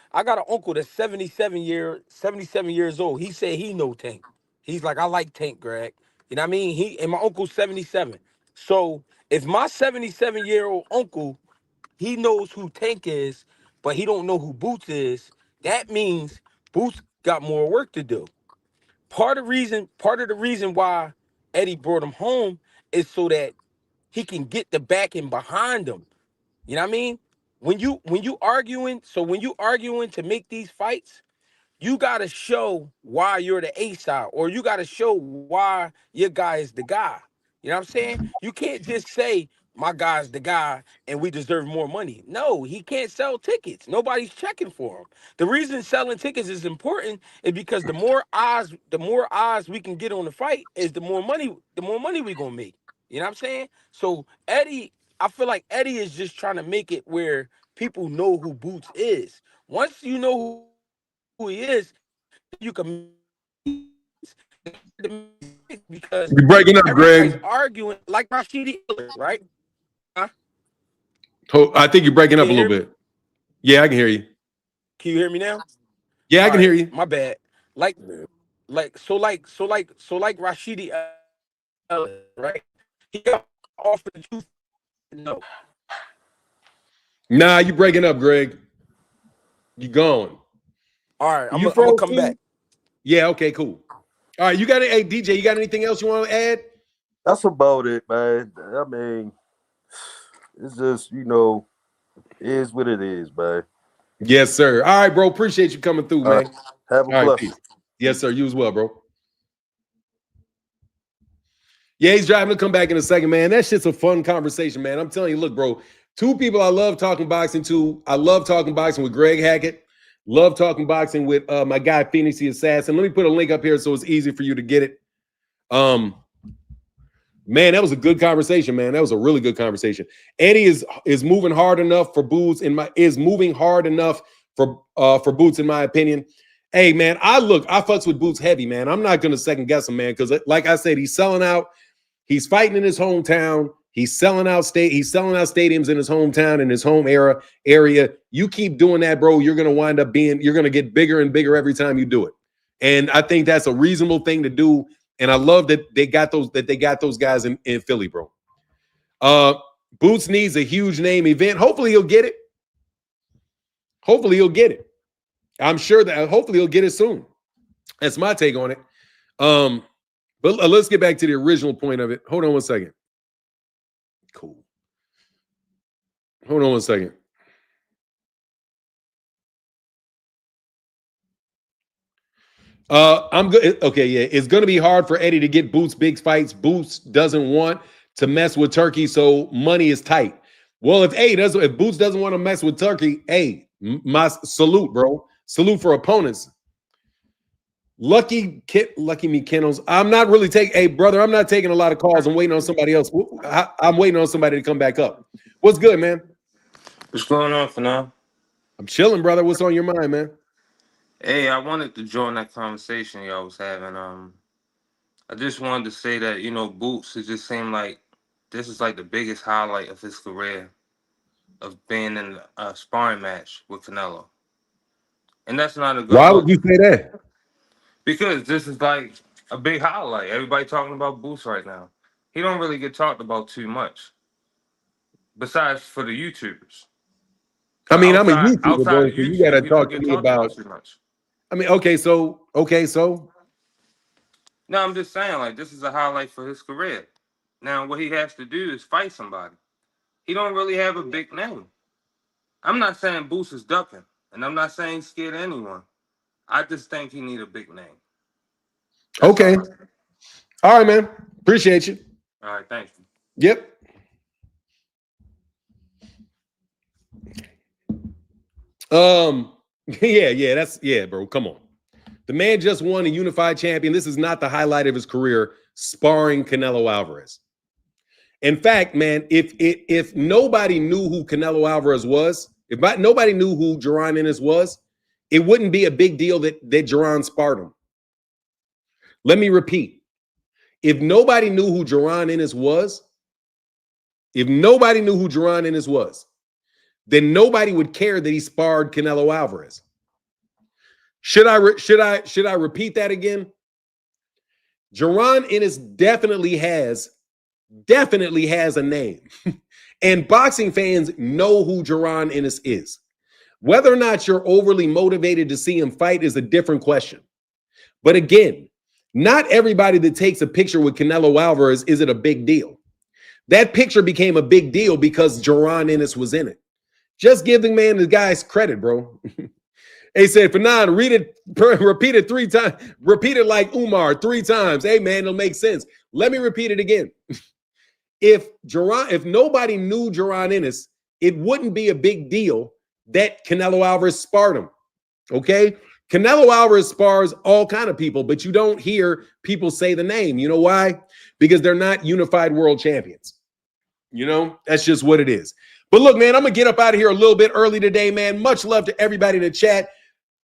that's 77 years old. He said he know Tank. He's like, I like Tank, Greg. You know what I mean? And my uncle's 77. So if my 77-year-old uncle, he knows who Tank is, but he don't know who Boots is, that means Boots got more work to do. Part of the reason why Eddie brought him home is so that he can get the backing behind him. You know what I mean? When you arguing to make these fights, you gotta show why you're the A side, or you gotta show why your guy is the guy. You know what I'm saying? You can't just say my guy's the guy and we deserve more money. No, he can't sell tickets. Nobody's checking for him. The reason selling tickets is important is because the more eyes we can get on the fight is the more money we gonna make. You know what I'm saying? So Eddie, I feel like Eddie is just trying to make it where people know who Boots is. Once you know who he is, you can because You're breaking up, everybody's Greg. arguing like Rashidi, right? Huh? I think you're breaking Can up a you little hear me? bit. Yeah, I can hear you. Can you hear me now? Yeah, I All can right, hear you. my bad. Like Rashidi, right? He got offered the truth. No. Nah, you breaking up, Greg. You gone. All right, I'm You gonna froze come too? back. Yeah, okay, cool. All right, you got it. Hey, DJ, you got anything else you want to add? That's about it, man. I mean, it's just, it is what it is, man. Yes, sir. All right, bro. Appreciate you coming through, All man. right. Have a All right, blessing. peace. Yes, sir. You as well, bro. Yeah, he's driving to come back in a second, man. That shit's a fun conversation, man. I'm telling you, look, bro, two people I love talking boxing to. I love talking boxing with Greg Hackett. Love talking boxing with my guy, Phoenix the Assassin. Let me put a link up here so it's easy for you to get it. Man, that was a good conversation, man. That was a really good conversation. Eddie is moving hard enough for Boots moving hard enough for Boots, in my opinion. Hey, man, I fucks with Boots heavy, man. I'm not gonna second guess him, man, because like I said, he's selling out. He's fighting in his hometown. He's selling out stadiums in his hometown, in his home area. You keep doing that, bro. You're gonna get bigger and bigger every time you do it. And I think that's a reasonable thing to do. And I love that they got those guys in Philly, bro. Boots needs a huge name event. Hopefully he'll get it. I'm sure that hopefully he'll get it soon. That's my take on it. But let's get back to the original point of it. Hold on one second. Cool. Hold on one second. I'm good. Okay, yeah. It's going to be hard for Eddie to get Boots big fights. Boots doesn't want to mess with Turkey, so money is tight. Well, if Boots doesn't want to mess with Turkey, hey, my salute, bro. Salute for opponents. Lucky me, Kennels. I'm not really taking. Hey, brother, I'm not taking a lot of calls. I'm waiting on somebody else. I'm waiting on somebody to come back up. What's good, man? What's going on for now? I'm chilling, brother. What's on your mind, man? Hey, I wanted to join that conversation y'all was having. I just wanted to say that, Boots, it just seemed like this is like the biggest highlight of his career of being in a sparring match with Canelo. And that's not a good Why look. would you say that? Because this is like a big highlight. Everybody talking about Boots right now. He don't really get talked about too much. Besides for the YouTubers. I mean, I'm a Outside YouTuber, bro, of so you got YouTube, to he don't talk to get me talked about. about too much. I mean, okay, so. No, I'm just saying, like, this is a highlight for his career. Now, what he has to do is fight somebody. He don't really have a big name. I'm not saying Boots is ducking, and I'm not saying he's scared of anyone. I just think he need a big name. That's Okay. All right, man. Appreciate you. All right, thank you. Yep. Yeah, bro. Come on. The man just won a unified champion. This is not the highlight of his career, sparring Canelo Alvarez. In fact, man, if nobody knew who Canelo Alvarez was, if nobody knew who Jaron Ennis was, it wouldn't be a big deal that Jaron sparred him. Let me repeat. If nobody knew who Jaron Ennis was, then nobody would care that he sparred Canelo Alvarez. Should I repeat that again? Jaron Ennis definitely has a name. And boxing fans know who Jaron Ennis is. Whether or not you're overly motivated to see him fight is a different question. But again, not everybody that takes a picture with Canelo Alvarez is it a big deal. That picture became a big deal because Jaron Ennis was in it. Just give the man the guy's credit, bro. They said, Fanon, repeat it 3 times. Repeat it like Umar 3 times. Hey, man, it'll make sense. Let me repeat it again. If nobody knew Jaron Ennis, it wouldn't be a big deal that Canelo Alvarez sparred him. Okay? Canelo Alvarez spars all kind of people, but you don't hear people say the name. You know why? Because they're not unified world champions. You know, that's just what it is. But look, man, I'm going to get up out of here a little bit early today, man. Much love to everybody in the chat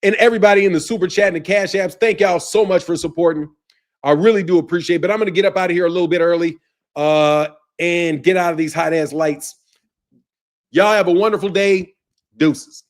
and everybody in the super chat and the cash apps. Thank y'all so much for supporting. I really do appreciate it. But I'm going to get up out of here a little bit early and get out of these hot-ass lights. Y'all have a wonderful day. Deuces.